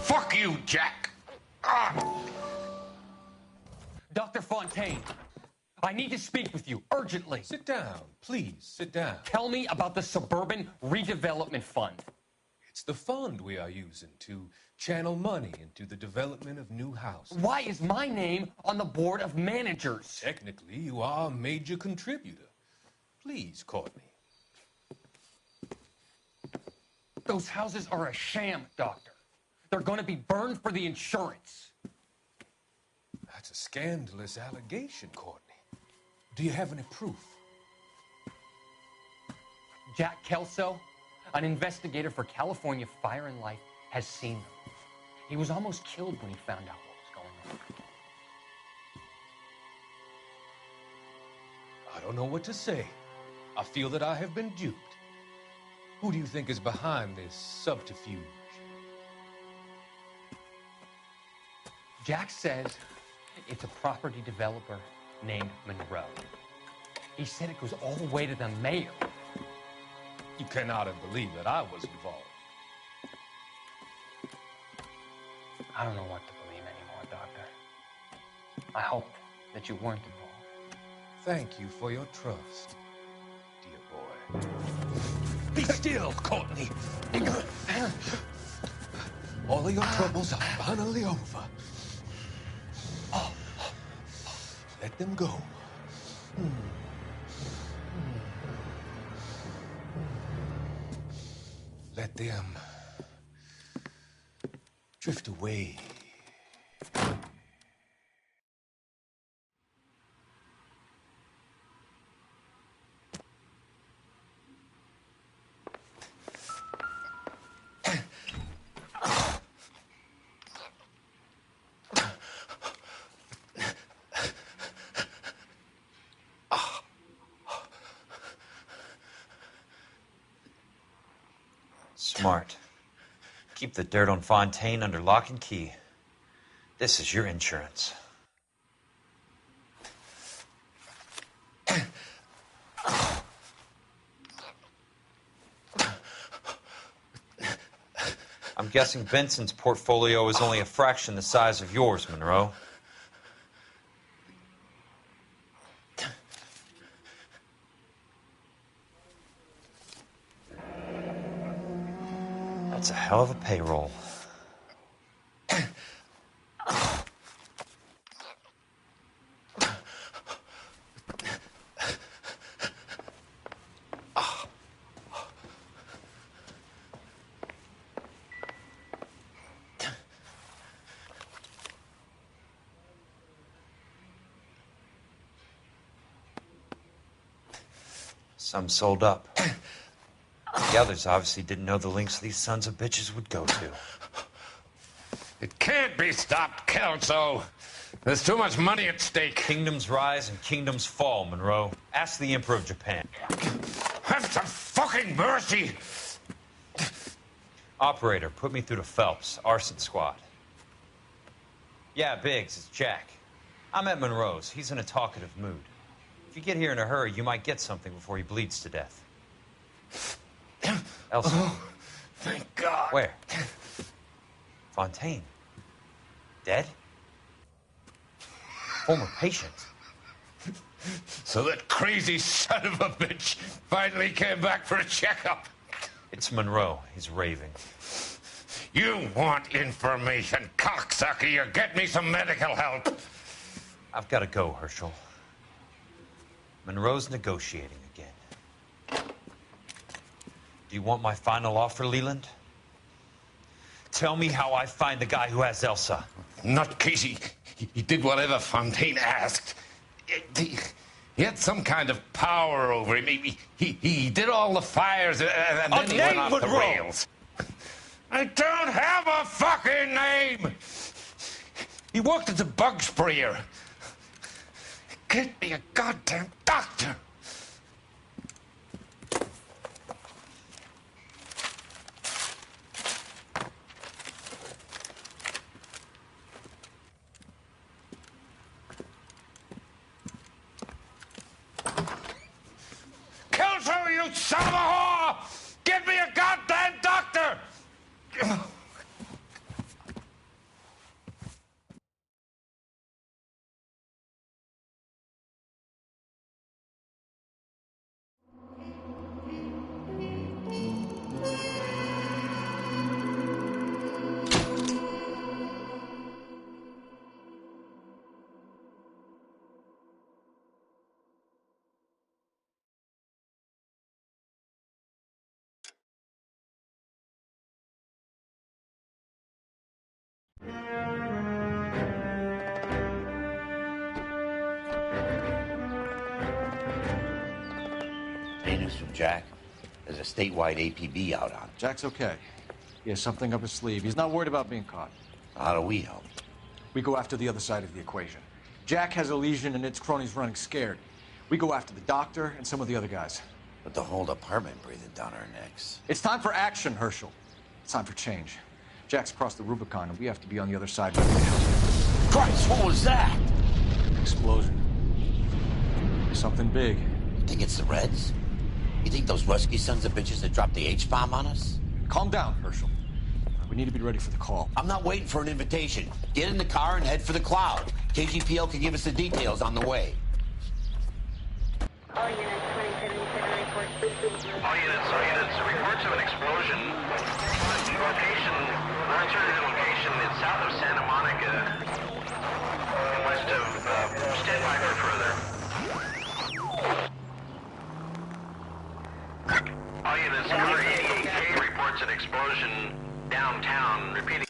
Fuck you, Jack. Dr. Fontaine, I need to speak with you urgently. Sit down, please, sit down. Tell me about the Suburban Redevelopment Fund. It's the fund we are using to channel money into the development of new houses. Why is my name on the board of managers? Technically, you are a major contributor. Please, Courtney. Those houses are a sham, Doctor. They're going to be burned for the insurance. That's a scandalous allegation, Courtney. Do you have any proof? Jack Kelso, an investigator for California Fire and Life, has seen them. He was almost killed when he found out what was going on. I don't know what to say. I feel that I have been duped. Who do you think is behind this subterfuge? Jack says it's a property developer named Monroe. He said it goes all the way to the mayor. You cannot have believed that I was involved. I don't know what to believe anymore, Doctor. I hoped that you weren't involved. Thank you for your trust, dear boy. Be still, Courtney. All of your troubles are finally over. Let them go. Let them drift away. Smart. Keep the dirt on Fontaine under lock and key. This is your insurance. I'm guessing Benson's portfolio is only a fraction the size of yours, Monroe. That's a hell of a payroll. Some sold up. The others obviously didn't know the lengths these sons of bitches would go to. It can't be stopped, Kelso. There's too much money at stake. Kingdoms rise and kingdoms fall, Monroe. Ask the Emperor of Japan. Have some fucking mercy! Operator, put me through to Phelps, arson squad. Yeah, Biggs, it's Jack. I'm at Monroe's. He's in a talkative mood. If you get here in a hurry, you might get something before he bleeds to death. Elsa. Oh, thank God. Where? Fontaine. Dead? Former patient. So that crazy son of a bitch finally came back for a checkup. It's Monroe. He's raving. You want information, cocksucker. You get me some medical help. I've got to go, Herschel. Monroe's negotiating again. Do you want my final offer, Leland? Tell me how I find the guy who has Elsa. Nutcase, he did whatever Fontaine asked. He had some kind of power over him. He did all the fires, and then he went off the rails. I don't have a fucking name! He worked as a bug sprayer. Get me a goddamn doctor! son of a whore! Get me a goddamn doctor! Hey, news from Jack. There's a statewide APB out on. Jack's okay. He has something up his sleeve. He's not worried about being caught. How do we help? We go after the other side of the equation. Jack has a legion and its cronies running scared. We go after the doctor and some of the other guys. But the whole department breathing down our necks. It's time for action, Herschel. It's time for change. Jack's crossed the Rubicon, and we have to be on the other side. Christ, what was that? Explosion. Something big. You think it's the Reds? You think those Rusky sons of bitches that dropped the H-bomb on us? Calm down, Herschel. We need to be ready for the call. I'm not waiting for an invitation. Get in the car and head for the cloud. KGPL can give us the details on the way. All units, 2077 report. All units, reports of an explosion. Location, uncertain location, it's south of Santa Monica, and west of, stand by for further. All units, car 88K reports an explosion downtown, repeating.